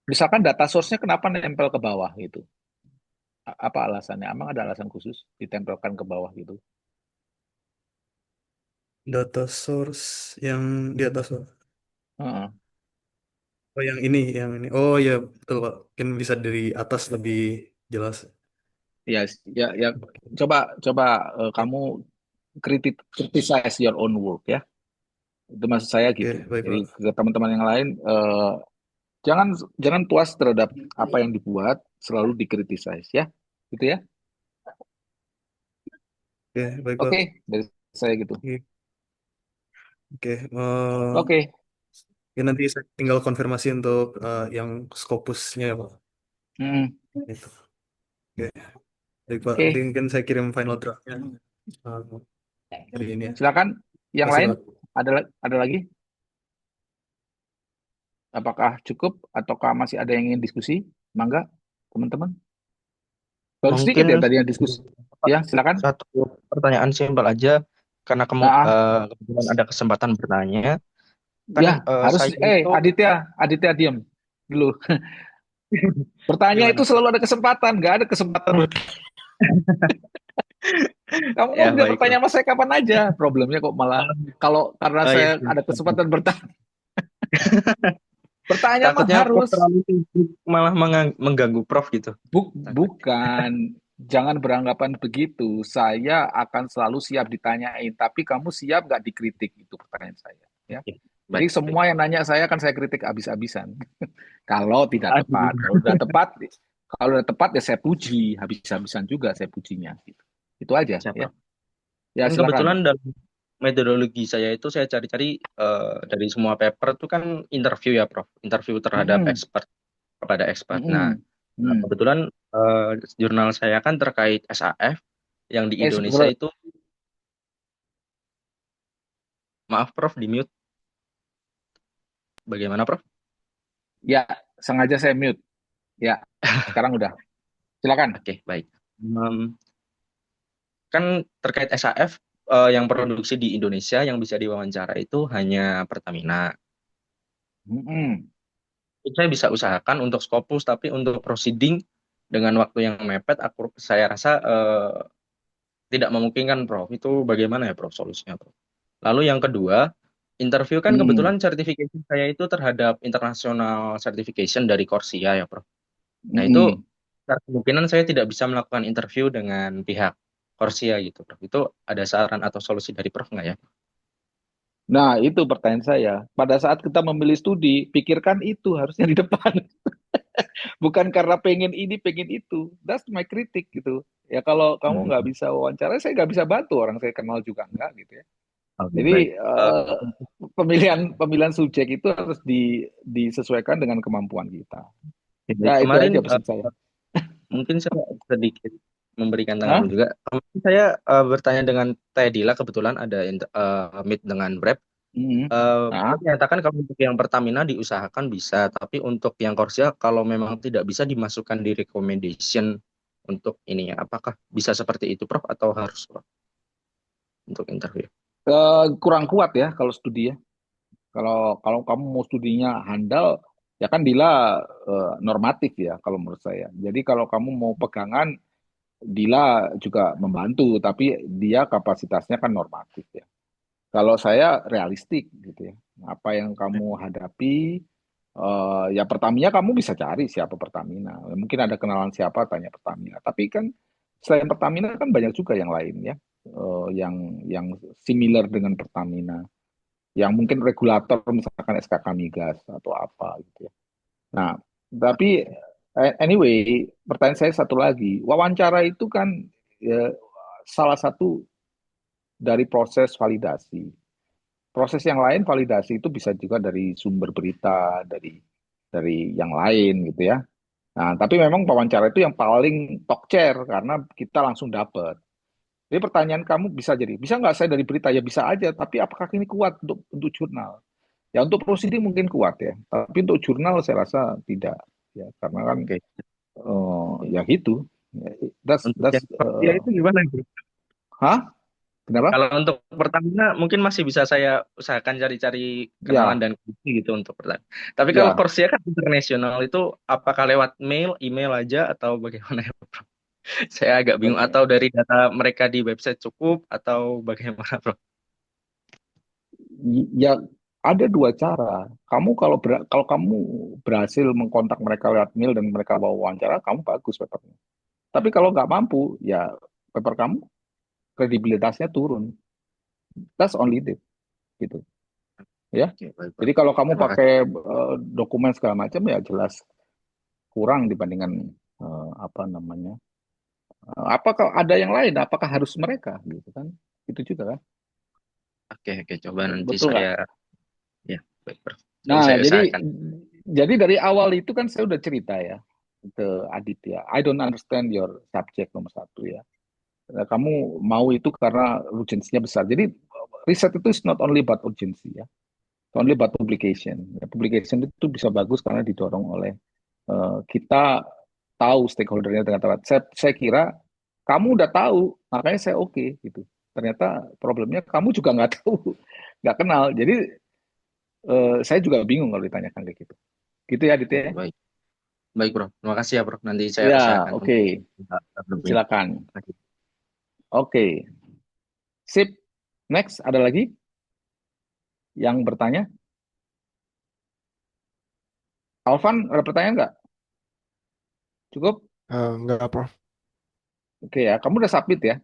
Misalkan data source-nya kenapa nempel ke bawah gitu? Apa alasannya? Emang ada alasan khusus ditempelkan ke bawah gitu? Data source yang di atas Pak. Heeh. Oh, yang ini, yang ini. Oh ya, betul Pak. Mungkin bisa dari atas lebih jelas. Ya, ya, ya. Coba, coba Oke, kamu criticize your own work ya. Itu maksud saya oke, gitu. baik Jadi Pak. ke teman-teman yang lain, jangan jangan puas terhadap apa yang dibuat, selalu dikritisize ya, gitu ya. Oke, baik Pak. Oke, dari saya gitu. Oke, oke. Oke. Ya, nanti saya tinggal konfirmasi untuk yang Scopusnya ya Pak. Mm, Itu. Oke, baik Pak. Nanti oke, mungkin saya kirim final draftnya hari ini ya. silakan. Yang Makasih lain Pak. ada lagi? Apakah cukup ataukah masih ada yang ingin diskusi? Mangga, teman-teman. Bagus sedikit Mungkin ya tadi yang diskusi. Ya, silakan. satu pertanyaan simpel aja, karena kamu Nah, kebetulan ada kesempatan bertanya. Kan ya harus. saya itu Aditya diam dulu. Bertanya itu gimana, Prof? selalu ada kesempatan, nggak ada kesempatan. Kamu mau Ya bisa baik, bertanya Prof. sama saya kapan aja. Problemnya kok malah kalau karena Oh saya ya, ada kesempatan bertanya, bertanya mah takutnya Prof harus. terlalu sibuk malah mengganggu Prof gitu. Takutnya. Bukan, jangan beranggapan begitu. Saya akan selalu siap ditanyain, tapi kamu siap nggak dikritik? Itu pertanyaan saya. Ya. Oke, Jadi baik, baik. semua yang nanya saya akan saya kritik habis-habisan. Kalau tidak Aduh. tepat, kalau udah tepat ya saya puji, habis-habisan juga saya pujinya. Gitu. Itu aja. Siap, Ya, Prof. ya Kan kebetulan silakan. dalam metodologi saya itu saya cari-cari dari semua paper itu kan interview ya, Prof. Interview terhadap Mm-mm, expert kepada expert. Nah, mm-mm, mm. kebetulan eh, jurnal saya kan terkait SAF yang di Indonesia Sebetulnya itu, maaf Prof, di mute. Bagaimana, Prof? ya sengaja saya mute. Ya, sekarang udah. Silakan. Oke, baik. Em, kan terkait SAF yang produksi di Indonesia yang bisa diwawancara itu hanya Pertamina. Mm-mm. Saya bisa usahakan untuk Scopus, tapi untuk proceeding dengan waktu yang mepet, saya rasa tidak memungkinkan, Prof. Itu bagaimana ya, Prof, solusinya, Prof? Lalu yang kedua, interview kan Mm-mm. kebetulan certification saya itu terhadap international certification dari Corsia ya, Prof. Nah, itu Mm-mm. kemungkinan saya tidak bisa melakukan interview dengan pihak Corsia gitu, Prof. Itu ada saran atau solusi dari Prof nggak ya? Nah, itu pertanyaan saya. Pada saat kita memilih studi, pikirkan itu harusnya di depan. Bukan karena pengen ini, pengen itu. That's my kritik gitu. Ya kalau kamu Hmm, nggak bisa wawancara, saya nggak bisa bantu. Orang saya kenal juga nggak gitu ya. oke, Jadi baik. Eh, pemilihan pemilihan subjek itu harus disesuaikan dengan kemampuan kita. baik. Ya itu Kemarin aja pesan saya. mungkin saya sedikit memberikan Hah? tanggapan juga. Kemarin saya bertanya dengan Tedila, kebetulan ada meet dengan Brep. Mm-mm. Dia Ah, menyatakan kalau untuk yang Pertamina diusahakan bisa, tapi untuk yang Corsia kalau memang tidak bisa dimasukkan di recommendation untuk ini ya, apakah bisa seperti itu, Prof, atau harus, Prof, untuk interview? kurang kuat ya kalau studi ya. Kalau kalau kamu mau studinya handal, ya kan Dila normatif ya kalau menurut saya. Jadi kalau kamu mau pegangan, Dila juga membantu, tapi dia kapasitasnya kan normatif ya. Kalau saya realistik gitu ya. Apa yang kamu hadapi, Ya Pertamina kamu bisa cari siapa Pertamina. Mungkin ada kenalan siapa, tanya Pertamina. Tapi kan selain Pertamina kan banyak juga yang lain ya, yang similar dengan Pertamina, yang mungkin regulator misalkan SKK Migas atau apa gitu ya. Nah, tapi anyway, pertanyaan saya satu lagi, wawancara itu kan ya, salah satu dari proses validasi. Proses yang lain validasi itu bisa juga dari sumber berita, dari yang lain gitu ya. Nah, tapi memang wawancara itu yang paling talk chair karena kita langsung dapat. Jadi pertanyaan kamu bisa nggak saya dari berita? Ya bisa aja, tapi apakah ini kuat untuk jurnal? Ya untuk proceeding mungkin kuat ya, tapi untuk jurnal saya rasa tidak ya karena kan Oke. ya gitu. Ya, Untuk that's yang Pertamina itu gimana, bro? hah? Kenapa? Kalau untuk Pertamina mungkin masih bisa saya usahakan cari-cari kenalan Ya, dan kunci gitu untuk Pertamina. Tapi kalau ya. Corsia kan internasional itu apakah lewat mail, email aja atau bagaimana ya, bro? Saya agak bingung. Atau dari data mereka di website cukup atau bagaimana, bro? Ya ada dua cara. Kalau kamu berhasil mengkontak mereka lewat mail dan mereka mau wawancara, kamu bagus papernya. Tapi kalau nggak mampu, ya paper kamu kredibilitasnya turun. That's only it, gitu. Ya. Oke, baik, bro. Jadi kalau kamu Terima kasih. pakai dokumen segala macam ya jelas kurang dibandingkan apa namanya. Apakah ada yang lain? Apakah harus mereka, gitu kan? Itu juga kan? Oke, oke, coba nanti Betul saya, nggak? ya, baik, bro. Nanti Nah, saya jadi usahakan. jadi dari awal itu kan saya udah cerita ya ke Aditya. I don't understand your subject nomor satu ya. Nah, kamu mau itu karena urgensinya besar. Jadi riset itu is not only about urgency ya, it's only about publication. Ya, publication itu bisa bagus karena didorong oleh kita tahu stakeholdernya dengan tepat. Saya kira kamu udah tahu, makanya saya oke gitu. Ternyata problemnya kamu juga nggak tahu, nggak kenal. Jadi saya juga bingung kalau ditanyakan kayak gitu. Gitu ya, Aditya. Oke, baik. Baik, bro. Terima kasih ya, bro. Nanti saya Ya, usahakan oke. untuk lebih. Silakan. Oke. Sip. Next, ada lagi yang bertanya? Alvan, ada pertanyaan nggak? Cukup? Enggak, Prof. Oke ya. Kamu udah submit ya?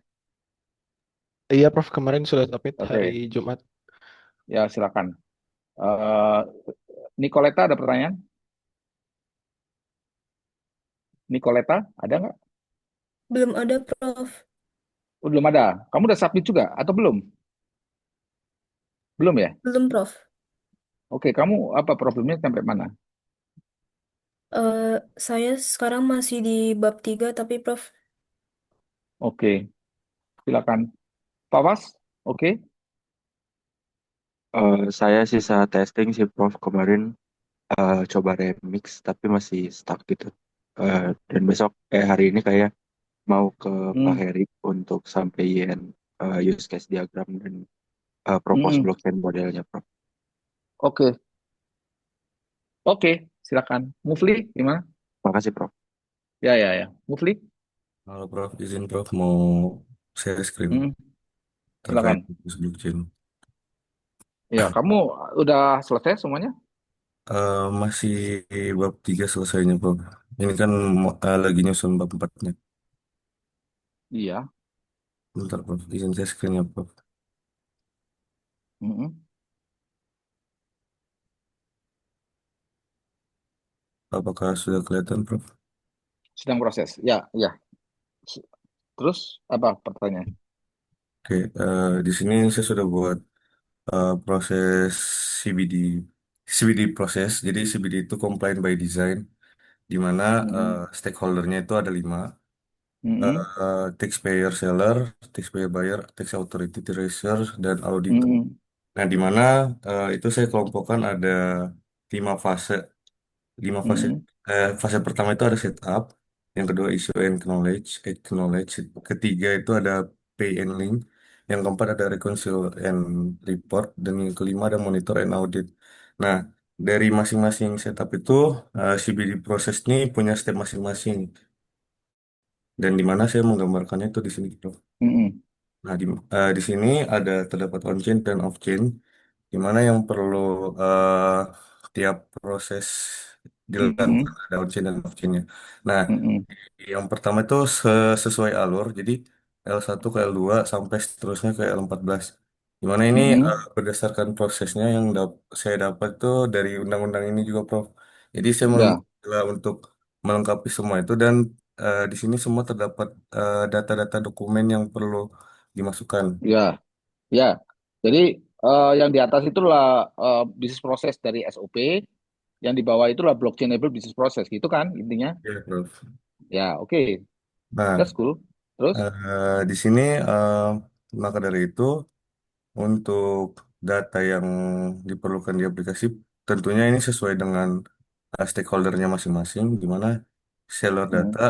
Iya, Prof. Kemarin sudah submit hari Oke. Jumat. Ya, silakan. Eh Nicoleta ada pertanyaan? Nicoleta, ada nggak? Belum ada, Prof. Oh, belum ada. Kamu udah submit juga atau belum? Belum ya? Belum, Prof. Oke, kamu apa problemnya sampai mana? Saya sekarang masih di bab 3, tapi Prof. Oke, silakan. Pak Was, oke. Saya sisa testing sih Prof kemarin coba remix tapi masih stuck gitu. Dan besok hari ini kayak mau ke Pak Hmm, Heri untuk sampaikan use case diagram dan propose hmm, blockchain modelnya Prof. oke, oke, silakan. Mufli, gimana? Makasih Prof. Ya, ya, ya. Mufli, Halo Prof, izin Prof mau share screen hmm, terkait silakan. bisnis blockchain. Ya, kamu udah selesai semuanya? Masih bab 3 selesainya Prof. Ini kan lagi nyusun bab 4-nya. Iya. Bentar Prof, izin share screen-nya Prof. Hmm. Apakah sudah kelihatan Prof? Sedang proses. Ya, ya. Terus apa pertanyaan? Oke, di sini saya sudah buat proses CBD. CBD proses, jadi CBD itu compliant by design, di mana Hmm, stakeholdernya itu ada 5. hmm, Taxpayer seller, taxpayer buyer, tax authority treasurer, dan auditor. hmm, Nah, di mana itu saya kelompokkan ada 5 fase. Lima fase. hmm, Fase pertama itu ada setup, yang kedua issue and acknowledge. Ketiga itu ada pay and link, yang keempat ada reconcile and report, dan yang kelima ada monitor and audit. Nah, dari masing-masing setup itu CBD proses ini punya step masing-masing, dan di mana saya menggambarkannya itu di sini gitu. hmm, Nah, di sini ada terdapat on-chain dan off-chain, di mana yang perlu tiap proses Mm-mm. dilakukan ada on-chain dan off-chainnya. Nah, Mm-mm. yang pertama itu sesuai alur, jadi L1 ke L2 sampai seterusnya ke L14. Gimana ini Mm-mm. berdasarkan prosesnya yang saya dapat tuh dari undang-undang ini juga, Prof. Jadi saya Ya, mencoba untuk melengkapi semua itu dan di sini semua terdapat data-data dokumen yang perlu dimasukkan. ya, ya. Jadi yang di atas itulah bisnis proses dari SOP, yang di bawah itulah blockchainable business process, gitu kan intinya? Ya, Prof. Ya, oke, Nah, that's cool. Terus, di sini maka dari itu untuk data yang diperlukan di aplikasi tentunya ini sesuai dengan stakeholdernya masing-masing, di mana seller hmm, data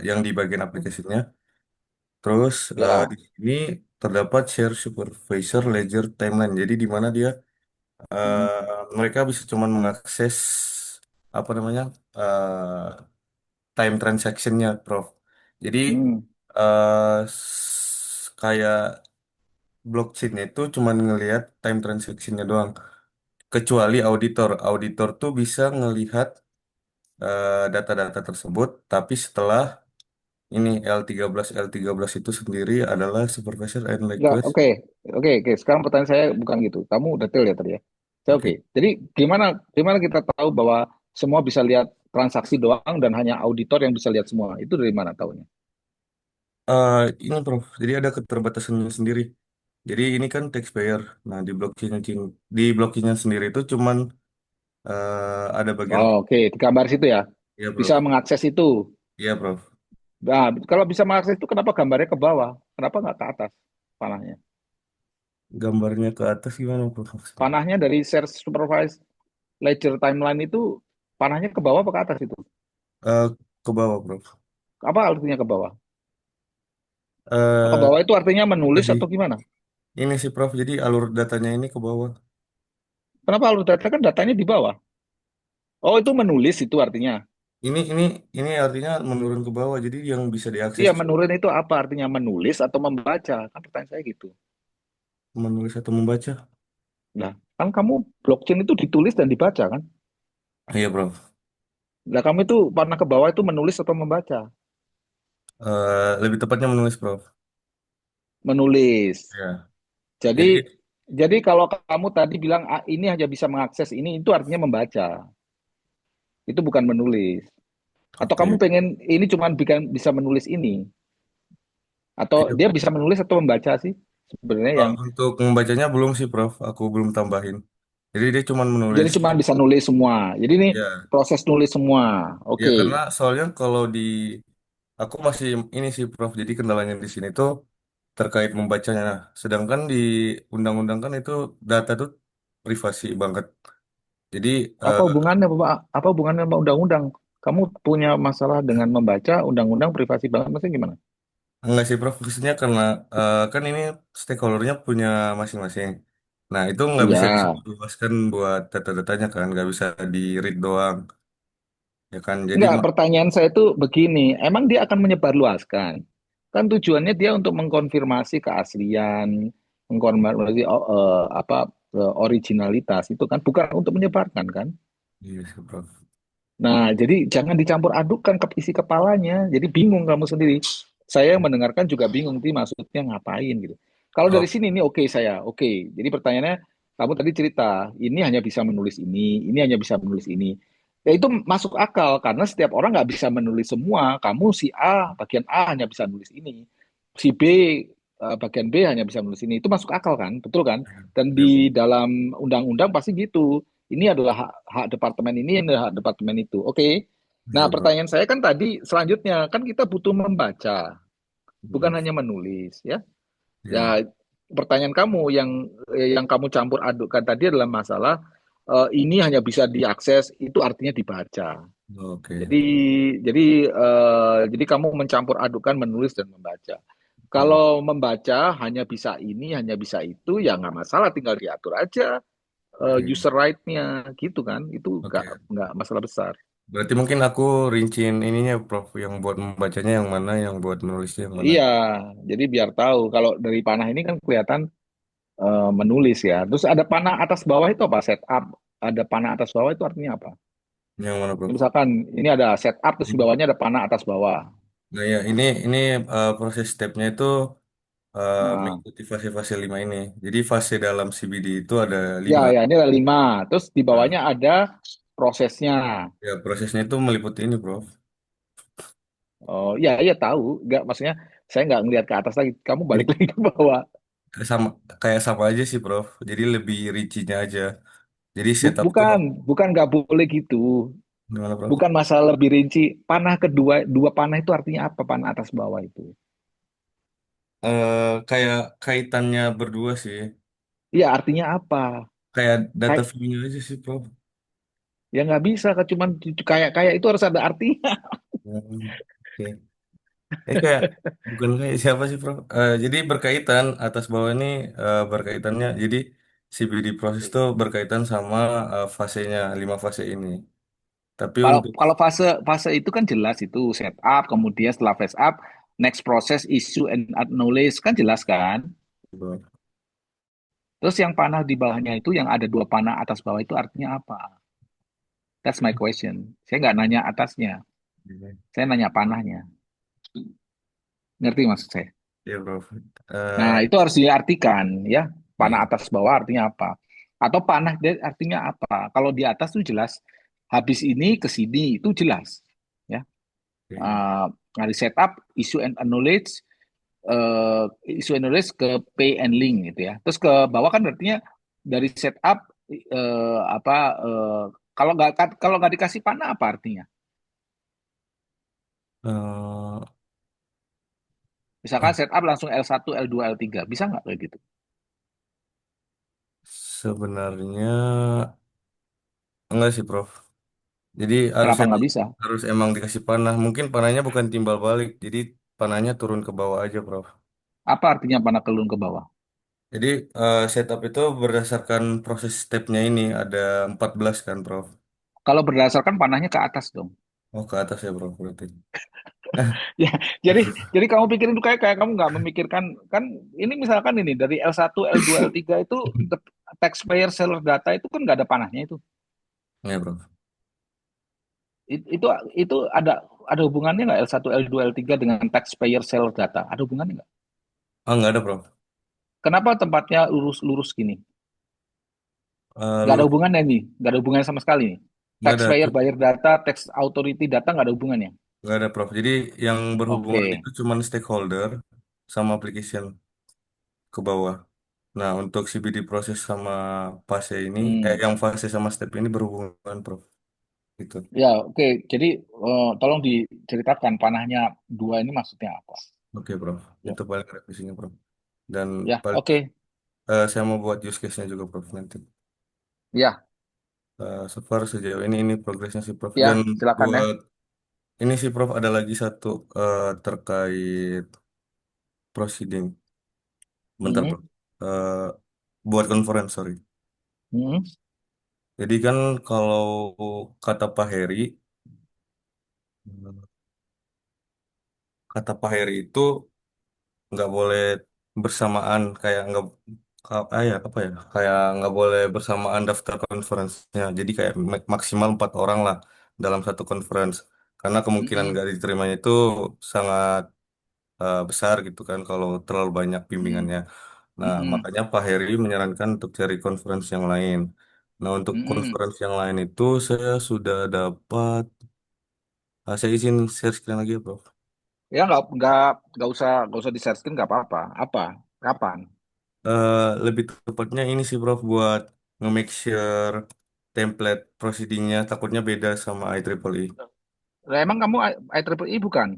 yang di bagian aplikasinya. Terus ya, di sini terdapat share supervisor ledger timeline. Jadi di mana dia hmm, mereka bisa cuman mengakses apa namanya time transactionnya, Prof. Jadi hmm. kayak blockchain itu cuman ngelihat time transactionnya doang. Kecuali auditor, auditor tuh bisa ngelihat data-data tersebut, tapi setelah ini L13 itu sendiri adalah supervisor and Nggak, request. oke, oke, oke. Sekarang pertanyaan saya bukan gitu. Kamu detail ya tadi ya. Saya oke. Oke. Jadi gimana, gimana kita tahu bahwa semua bisa lihat transaksi doang dan hanya auditor yang bisa lihat semua? Itu dari mana tahunya? Ini Prof, jadi ada keterbatasannya sendiri. Jadi ini kan taxpayer. Nah di blockchainnya sendiri itu cuman ada bagian Oh, oke, di gambar situ ya. ya Bisa Prof. mengakses itu. Iya Prof. Nah, kalau bisa mengakses itu, kenapa gambarnya ke bawah? Kenapa nggak ke atas panahnya? Gambarnya ke atas gimana Prof? Maksudnya? Panahnya dari share supervised ledger timeline itu, panahnya ke bawah apa ke atas itu? Eh, ke bawah Prof. Apa artinya ke bawah? Ke Eh, bawah itu artinya menulis jadi atau gimana? ini sih Prof, jadi alur datanya ini ke bawah. Kenapa alur data kan datanya di bawah? Oh, itu menulis itu artinya. Ini artinya menurun ke bawah, jadi yang bisa diakses Iya, menurun itu apa artinya, menulis atau membaca? Kan pertanyaan saya gitu. menulis atau membaca. Nah, kan kamu blockchain itu ditulis dan dibaca kan? Iya Prof. Nah, kamu itu panah ke bawah itu menulis atau membaca? Lebih tepatnya menulis Prof. Menulis. Ya. Jadi Jadi jadi kalau kamu tadi bilang, "Ah, ini hanya bisa mengakses ini," itu artinya membaca. Itu bukan menulis. Atau kamu oke. pengen ini cuma bisa menulis ini, atau Iya. dia bisa menulis atau membaca sih? Sebenarnya yang Untuk membacanya belum sih Prof. Aku belum tambahin. Jadi dia cuma jadi menulis. cuma bisa nulis semua. Jadi ini Ya. proses nulis semua. Ya karena Oke. soalnya kalau aku masih ini sih Prof. Jadi kendalanya di sini tuh terkait membacanya. Nah, sedangkan di undang-undang kan itu data tuh privasi banget. Jadi Apa eh, hubungannya, Pak? Apa hubungannya sama undang-undang? Kamu punya masalah dengan membaca undang-undang privasi banget, maksudnya gimana? enggak sih Prof, khususnya karena kan ini stakeholdernya punya masing-masing. Nah, itu nggak bisa Iya. disebarluaskan buat data-datanya kan, nggak bisa di-read doang, ya kan? Jadi Enggak, pertanyaan saya itu begini, emang dia akan menyebarluaskan? Kan tujuannya dia untuk mengkonfirmasi keaslian, mengkonfirmasi originalitas itu kan, bukan untuk menyebarkan kan? iya sih Prof. Nah, jadi jangan dicampur adukkan ke isi kepalanya. Jadi bingung kamu sendiri. Saya yang mendengarkan juga bingung, sih maksudnya ngapain gitu. Kalau dari Oh, sini ini oke saya, oke. Jadi pertanyaannya, kamu tadi cerita, ini hanya bisa menulis ini hanya bisa menulis ini. Ya itu masuk akal, karena setiap orang nggak bisa menulis semua. Kamu si A, bagian A hanya bisa menulis ini. Si B, bagian B hanya bisa menulis ini. Itu masuk akal kan? Betul kan? Dan iya di Prof. dalam undang-undang pasti gitu, ini adalah hak departemen ini adalah hak departemen itu. Oke. Nah, Iya Prof. pertanyaan saya kan tadi selanjutnya kan kita butuh membaca, bukan Hmm, hanya menulis, ya. iya. Ya, pertanyaan kamu yang kamu campur adukkan tadi adalah masalah ini hanya bisa diakses, itu artinya dibaca. Oke. Jadi kamu mencampur adukan menulis dan membaca. Hmm, Kalau membaca hanya bisa ini, hanya bisa itu, ya nggak masalah, tinggal diatur aja oke. user right-nya gitu kan, itu Oke. nggak masalah besar. Berarti mungkin aku rinciin ininya Prof, yang buat membacanya yang mana, yang buat menulisnya yang mana. Iya, jadi biar tahu kalau dari panah ini kan kelihatan menulis ya. Terus ada panah atas bawah itu apa? Setup. ada panah atas bawah itu artinya apa? Yang mana, Bro? Misalkan ini ada setup terus di bawahnya ada panah atas bawah. Nah ya, ini proses stepnya itu Nah, mengikuti fase-fase 5 ini. Jadi fase dalam CBD itu ada ya 5. ya ini ada 5. Terus di Nah, bawahnya ada prosesnya. ya prosesnya itu meliputi ini, Bro. Oh iya iya tahu. Nggak maksudnya saya nggak ngelihat ke atas lagi. Kamu balik Jadi lagi ke bawah. sama kayak sama aja sih, Prof. Jadi lebih rincinya aja. Jadi setup tuh Bukan bukan nggak boleh gitu. gimana, Prof? Bukan masalah lebih rinci. Panah kedua dua panah itu artinya apa? Panah atas bawah itu. Kayak kaitannya berdua sih. Iya artinya apa? Kayak data Kayak view-nya aja sih, Prof. ya nggak bisa kan cuman kayak kayak itu harus ada artinya. Oke. Kayak bukan kayak siapa sih, Prof? Jadi berkaitan atas bawah ini berkaitannya. Jadi CBD proses itu berkaitan sama fasenya 5 fase ini. Tapi Kalau untuk kalau fase fase itu kan jelas itu setup, kemudian setelah face up, next process issue and acknowledge kan jelas kan. Terus yang panah di bawahnya itu yang ada dua panah atas bawah itu artinya apa? That's my question. Saya nggak nanya atasnya, saya nanya panahnya. Ngerti maksud saya? ya, Prof. Nah, itu harus diartikan ya. Panah Iya. atas bawah artinya apa? Atau panah artinya apa? Kalau di atas itu jelas. Habis ini ke sini itu jelas. Ya. Oke. Uh, dari setup, issue and acknowledge, issue and acknowledge ke pay and link gitu ya. Terus ke bawah kan artinya dari setup apa kalau nggak dikasih panah apa artinya? Eh, Misalkan setup langsung L1, L2, L3. Bisa nggak kayak gitu? sebenarnya enggak sih, Prof. Jadi Kenapa nggak bisa? harus emang dikasih panah. Mungkin panahnya bukan timbal balik, jadi panahnya turun ke bawah aja, Prof. Apa artinya panah kelun ke bawah? Jadi setup itu berdasarkan proses stepnya ini ada 14 kan, Prof. Kalau berdasarkan panahnya ke atas dong. Oh, ke atas ya, Prof, berarti. Ya, jadi kamu pikirin tuh kayak kayak kamu nggak memikirkan kan ini misalkan ini dari L1, L2, L3 itu taxpayer seller data itu kan nggak ada panahnya itu. Ya, Prof. Itu ada hubungannya nggak L1, L2, L3 dengan taxpayer seller data? Ada hubungannya nggak? Oh, nggak ada, Prof. Kenapa tempatnya lurus-lurus gini? Nggak ada Lurus, hubungannya nih, nggak ada hubungannya sama sekali nih. nggak ada. Taxpayer bayar data, tax authority data nggak ada hubungannya. Nggak ada, Prof. Jadi yang berhubungan Oke. itu cuma stakeholder sama application ke bawah. Nah, untuk CBD proses sama fase ini, Hmm. yang fase sama step ini berhubungan, Prof. Gitu. Ya, oke. Jadi tolong diceritakan panahnya dua ini maksudnya apa? Oke, Prof. Ya, Itu paling revisinya, Prof. Dan ya, oke. saya mau buat use case-nya juga, Prof. Nanti. Ya, So far sejauh ini progresnya sih, Prof. ya, Dan silakan ya. buat ini sih, Prof, ada lagi satu terkait proceeding. Bentar, Hmm. Prof. Eh, buat conference, sorry. Hmm. Jadi kan kalau kata Pak Heri, kata Pak Heri itu nggak boleh bersamaan kayak nggak ya apa ya kayak nggak boleh bersamaan daftar conference-nya. Jadi kayak maksimal 4 orang lah dalam satu conference. Karena kemungkinan Hmm. nggak diterimanya itu sangat besar gitu kan kalau terlalu banyak Hmm. bimbingannya. Nah, Hmm. makanya Pak Heri menyarankan untuk cari conference yang lain. Nah, untuk Hmm. conference yang lain itu saya sudah dapat. Saya izin share screen lagi ya, Prof. Ya nggak usah di searching nggak apa-apa. Apa? Kapan? Lebih tepatnya ini sih, Prof, buat nge-make sure template proceedingnya takutnya beda sama IEEE. Lah, emang kamu IEEE bukan?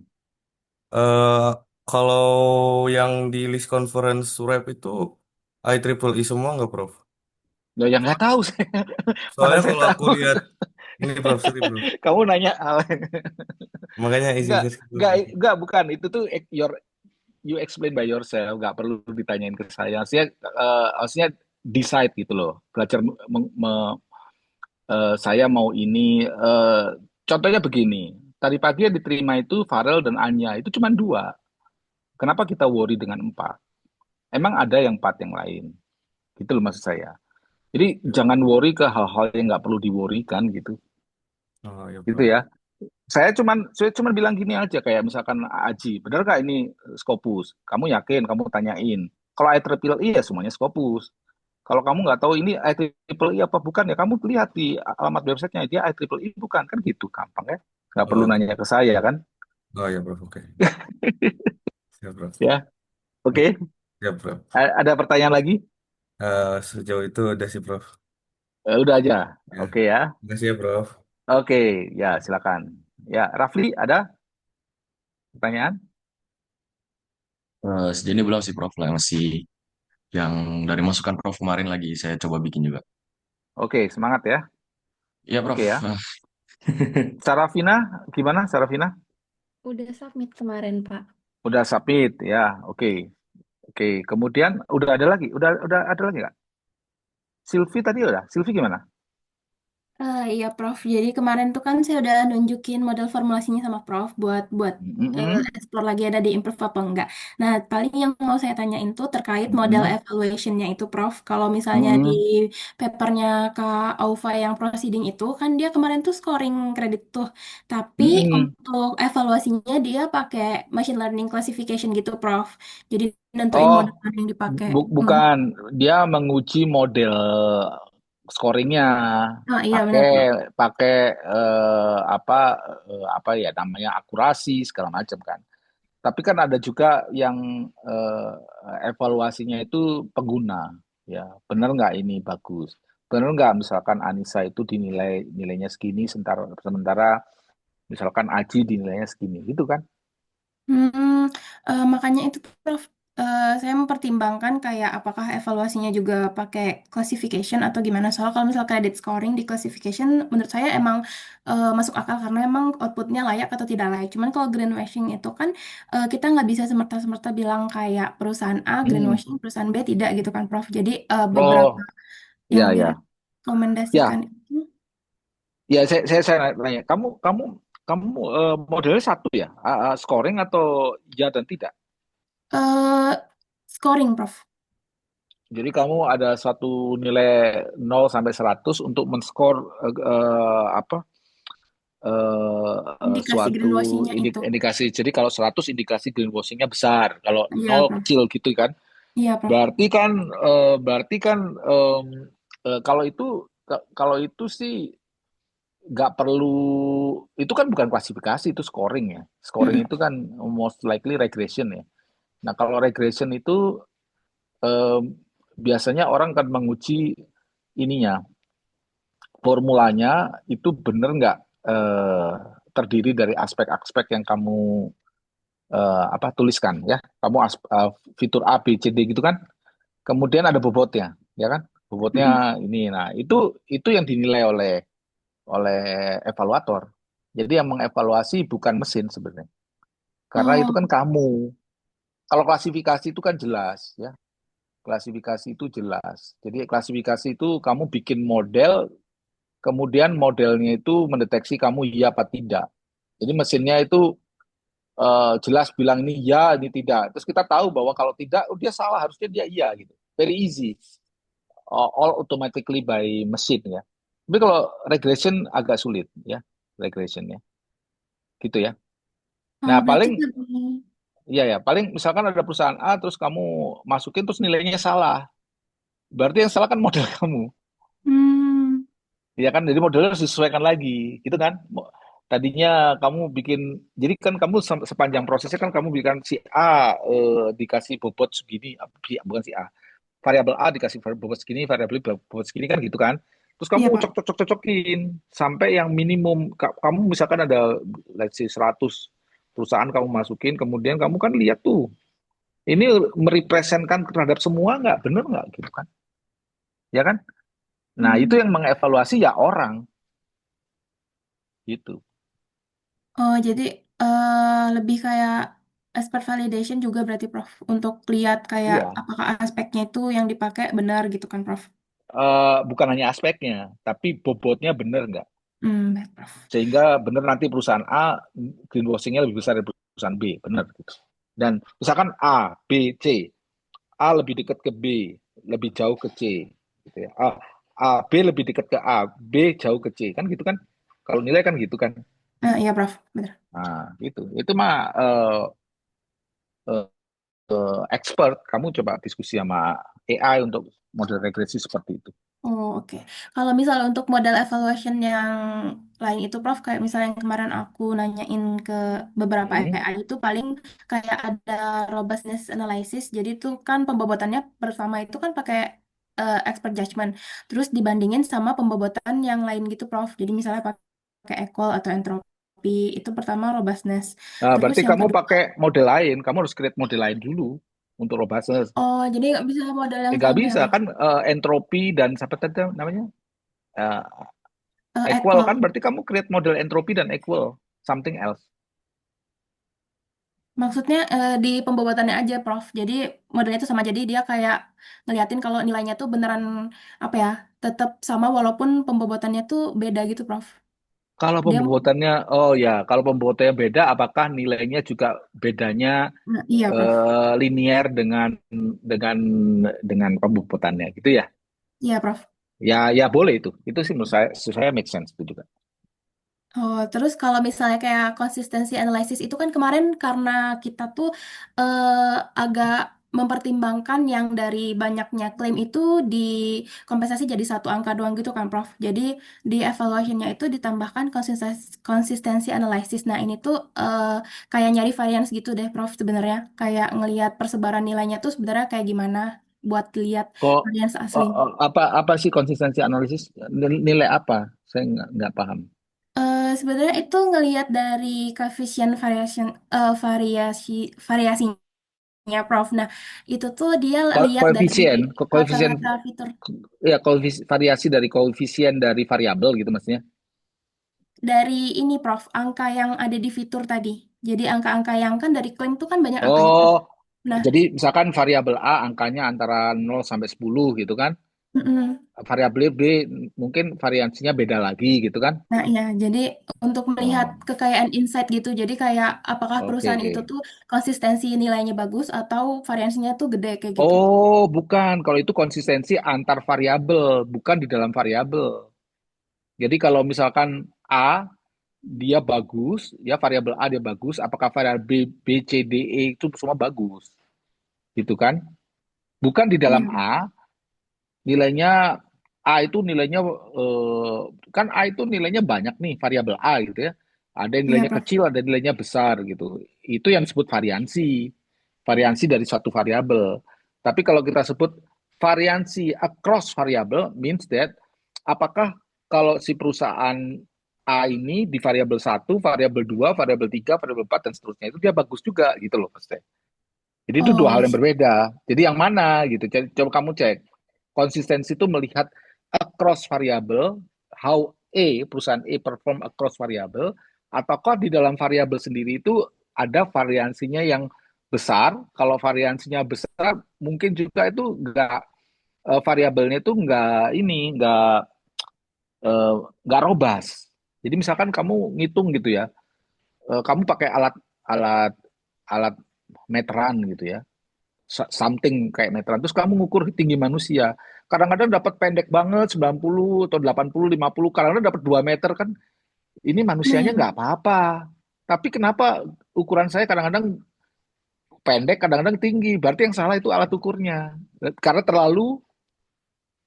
Eh Kalau yang di list conference rep itu IEEE semua nggak, Prof? Loh, yang nggak tahu saya. Mana Soalnya saya kalau aku tahu. lihat ini, Prof, sorry, Prof. Kamu nanya hal Makanya izin nggak share screen dulu, Prof. bukan itu tuh you explain by yourself, nggak perlu ditanyain ke saya. Harusnya decide gitu loh. Belajar saya mau ini. Contohnya begini. Tadi pagi yang diterima itu Farel dan Anya itu cuma dua. Kenapa kita worry dengan empat? Emang ada yang empat yang lain? Gitu loh maksud saya. Jadi jangan worry ke hal-hal yang nggak perlu di-worry-kan gitu. Oh ya, Gitu Prof. ya. Saya cuman bilang gini aja kayak misalkan Aji, benar nggak ini Scopus? Kamu yakin? Kamu tanyain. Kalau IEEE ya semuanya Scopus. Kalau kamu nggak tahu ini IEEE apa bukan ya kamu lihat di alamat websitenya dia IEEE bukan kan gitu gampang ya. Nggak perlu Oh, nanya ke saya kan? oh ya, Prof. Oke. Siap, Prof. Ya, oke. Siap, Prof. Ada pertanyaan lagi? Sejauh itu udah sih, Prof. Udah aja. Ya, Oke ya. makasih ya, Prof. Oke, ya silakan. Ya, Rafli ada pertanyaan? Sejauh ini belum sih Prof, lah masih yang dari masukan Prof kemarin lagi saya coba bikin juga. Oke, semangat ya. Iya Oke Prof. ya. Sarafina, gimana Sarafina? Udah submit kemarin, Pak. Udah submit ya. Oke. Oke, kemudian udah ada lagi? Udah ada lagi nggak? Silvi tadi udah. Silvi gimana? Iya, Prof. Jadi kemarin tuh kan saya udah nunjukin model formulasinya sama Prof buat buat Mm-mm. explore lagi ada di improve apa enggak. Nah, paling yang mau saya tanyain tuh terkait model Mm-mm. evaluationnya itu, Prof. Kalau misalnya di Mm-mm. papernya Kak Aufa yang proceeding itu kan dia kemarin tuh scoring kredit tuh. Tapi Mm-mm. untuk evaluasinya dia pakai machine learning classification gitu, Prof. Jadi nentuin Oh, model mana yang dipakai. bukan. Dia menguji model scoringnya Oh iya pakai benar, Prof. pakai apa ya namanya akurasi segala macam kan. Tapi kan ada juga yang evaluasinya itu pengguna, ya benar nggak ini bagus, benar nggak misalkan Anissa itu nilainya segini, sementara misalkan Aji dinilainya segini, gitu kan? Hmm, makanya itu Prof, saya mempertimbangkan kayak apakah evaluasinya juga pakai classification atau gimana. Soal kalau misal credit scoring di classification, menurut saya emang masuk akal karena emang outputnya layak atau tidak layak. Cuman kalau greenwashing itu kan kita nggak bisa semerta-semerta bilang kayak perusahaan A Hmm. greenwashing, perusahaan B tidak gitu kan Prof. Jadi beberapa Oh, yang ya ya direkomendasikan ya itu ya saya nanya, kamu kamu kamu modelnya satu ya, scoring atau ya dan tidak? eh scoring Prof. Jadi kamu ada suatu nilai 0 sampai 100 untuk men-score apa Indikasi suatu greenwashingnya itu. indikasi. Jadi kalau 100 indikasi greenwashingnya besar, kalau Iya 0 Prof. kecil gitu kan. Iya Prof. Berarti kan kalau itu sih nggak perlu, itu kan bukan klasifikasi, itu scoring ya. Scoring Mm-mm. itu kan most likely regression ya. Nah, kalau regression itu em, biasanya orang kan menguji ininya, formulanya itu benar nggak eh, terdiri dari aspek-aspek yang kamu tuliskan ya. Kamu fitur A, B, C, D gitu kan. Kemudian ada bobotnya, ya kan? Mm-mm. Bobotnya ini. Nah, itu yang dinilai oleh oleh evaluator. Jadi yang mengevaluasi bukan mesin sebenarnya. Karena itu Oh, kan kamu. Kalau klasifikasi itu kan jelas ya. Klasifikasi itu jelas. Jadi klasifikasi itu kamu bikin model, kemudian modelnya itu mendeteksi kamu iya apa tidak. Jadi mesinnya itu jelas bilang ini ya, ini tidak. Terus kita tahu bahwa kalau tidak, oh, dia salah, harusnya dia iya gitu. Very easy. All automatically by machine ya. Tapi kalau regression agak sulit ya, regression ya. Gitu ya. oh Nah, berarti paling lebih. iya ya, paling misalkan ada perusahaan A terus kamu masukin terus nilainya salah. Berarti yang salah kan model kamu. Hmm. Ya kan, jadi modelnya harus disesuaikan lagi, gitu kan? Tadinya kamu bikin, jadi kan kamu sepanjang prosesnya kan kamu bikin si A dikasih bobot segini, bukan si A, variabel A dikasih bobot segini, variabel B bobot segini kan gitu kan? Terus kamu Iya, Pak. cocok-cocokin sampai yang minimum, kamu misalkan ada let's say 100 perusahaan kamu masukin, kemudian kamu kan lihat tuh, ini merepresentkan terhadap semua nggak, bener nggak gitu kan? Ya kan? Nah itu Hmm. yang mengevaluasi ya orang gitu. Oh, jadi lebih kayak expert validation juga berarti, Prof. Untuk lihat kayak Iya, apakah aspeknya itu yang dipakai benar gitu kan, Prof. bukan hanya aspeknya, tapi bobotnya bener nggak? Baik, Prof. Sehingga bener nanti perusahaan A greenwashingnya lebih besar dari perusahaan B, bener gitu. Dan misalkan A, B, C, A lebih dekat ke B, lebih jauh ke C, gitu ya. A, B lebih dekat ke A, B jauh ke C, kan gitu kan? Kalau nilai kan gitu kan? Iya, Prof. Benar. Nah, gitu. Itu mah eh, expert. Kamu coba diskusi sama AI untuk model regresi seperti itu. Oh, oke. Kalau misalnya untuk model evaluation yang lain itu, Prof, kayak misalnya yang kemarin aku nanyain ke beberapa Hmm. AI itu paling kayak ada robustness analysis. Jadi itu kan pembobotannya pertama itu kan pakai expert judgment. Terus dibandingin sama pembobotan yang lain gitu, Prof. Jadi misalnya pakai equal atau entropy. Itu pertama robustness. Nah, Terus berarti yang kamu kedua, pakai model lain. Kamu harus create model lain dulu untuk robustness. oh, jadi nggak bisa model yang Nggak sama ya, bisa Prof? kan entropi dan siapa tadi namanya? Eh, equal kan Equal. berarti kamu create model entropi dan equal something else. Maksudnya di pembobotannya aja, Prof. Jadi modelnya itu sama. Jadi dia kayak ngeliatin kalau nilainya tuh beneran apa ya, tetap sama walaupun pembobotannya tuh beda gitu, Prof. Kalau Dia, pembobotannya, oh ya, kalau pembobotannya beda, apakah nilainya juga bedanya nah, iya, Prof. linear dengan dengan pembobotannya, gitu ya? Iya, Prof. Ya, ya boleh itu. Itu sih menurut saya make sense itu juga. Oh, terus kalau misalnya kayak konsistensi analisis itu kan kemarin karena kita tuh agak mempertimbangkan yang dari banyaknya klaim itu dikompensasi jadi satu angka doang gitu kan, Prof. Jadi di evaluationnya itu ditambahkan konsistensi analisis. Nah, ini tuh kayak nyari variance gitu deh, Prof, sebenarnya. Kayak ngelihat persebaran nilainya tuh sebenarnya kayak gimana buat lihat Kok variance asli. apa sih konsistensi analisis? Nilai apa? Saya nggak paham. Sebenarnya itu ngelihat dari koefisien variasinya, Prof. Nah, itu tuh dia lihat dari Koefisien, rata-rata fitur ya variasi dari koefisien dari variabel gitu maksudnya. dari ini, Prof. Angka yang ada di fitur tadi. Jadi angka-angka yang kan dari klaim tuh kan banyak angkanya, Prof. Oh, Nah, jadi misalkan variabel A angkanya antara 0 sampai 10 gitu kan. mm-mm. Variabel B mungkin variansinya beda lagi gitu kan. Nah, ya, jadi untuk melihat Oh, kekayaan insight gitu, jadi kayak apakah oke. perusahaan itu tuh konsistensi nilainya bagus atau variasinya tuh gede kayak gitu. Oh, bukan. Kalau itu konsistensi antar variabel, bukan di dalam variabel. Jadi kalau misalkan A dia bagus, ya variabel A dia bagus, apakah variabel B, C, D, E itu semua bagus, gitu kan? Bukan di dalam Iya, A, nilainya A itu nilainya kan A itu nilainya banyak nih variabel A gitu ya. Ada yang iya, nilainya Prof. kecil, ada yang nilainya besar gitu. Itu yang disebut variansi. Variansi dari suatu variabel. Tapi kalau kita sebut variansi across variable means that apakah kalau si perusahaan A ini di variabel satu, variabel 2, variabel 3, variabel 4 dan seterusnya itu dia bagus juga gitu loh Mas. Jadi itu Oh, dua hal I yang see. berbeda. Jadi yang mana gitu. Jadi, coba kamu cek. Konsistensi itu melihat across variable, how perusahaan A perform across variable, ataukah di dalam variabel sendiri itu ada variansinya yang besar. Kalau variansinya besar, mungkin juga itu enggak variabelnya itu enggak robust. Jadi misalkan kamu ngitung gitu ya, kamu pakai alat alat alat meteran gitu ya, something kayak meteran. Terus kamu ngukur tinggi manusia. Kadang-kadang dapat pendek banget 90 atau 80, 50, kadang-kadang dapat 2 meter kan. Ini Nah, manusianya ya. nggak apa-apa. Tapi kenapa ukuran saya kadang-kadang pendek, kadang-kadang tinggi? Berarti yang salah itu alat ukurnya. Karena terlalu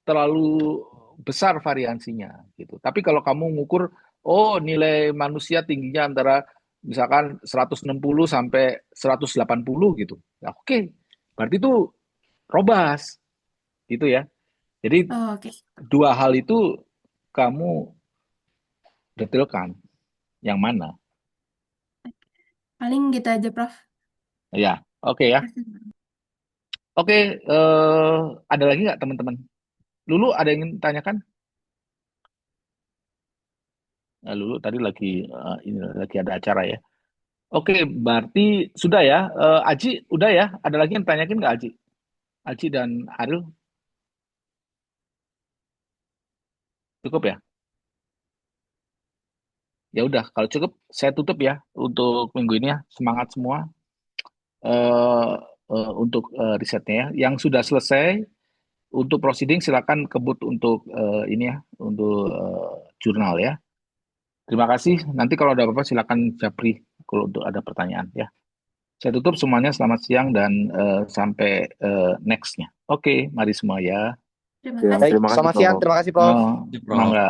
terlalu besar variansinya gitu. Tapi kalau kamu ngukur oh nilai manusia tingginya antara misalkan 160 sampai 180 gitu. Ya, oke. Berarti itu robust gitu ya. Jadi Oh, oke. dua hal itu kamu detailkan yang mana. Paling gitu aja, Prof. Ya, oke ya. Makasih. Oke, ada lagi nggak teman-teman? Lulu ada yang ingin tanyakan? Nah, Lulu tadi ini lagi ada acara ya. Oke, berarti sudah ya. Aji, udah ya. Ada lagi yang tanyakin nggak Aji? Aji dan Ariel, cukup ya? Ya udah, kalau cukup saya tutup ya untuk minggu ini ya. Semangat semua untuk risetnya ya. Yang sudah selesai Untuk proceeding silakan kebut untuk ini ya, untuk jurnal ya. Terima kasih. Nanti kalau ada apa-apa silakan Japri kalau untuk ada pertanyaan ya. Saya tutup semuanya. Selamat siang dan sampai next-nya. Oke, mari semua ya. Terima Ya, kasih. Baik, terima kasih selamat siang. Prof. Terima kasih, Prof. Oh, Prof. mangga.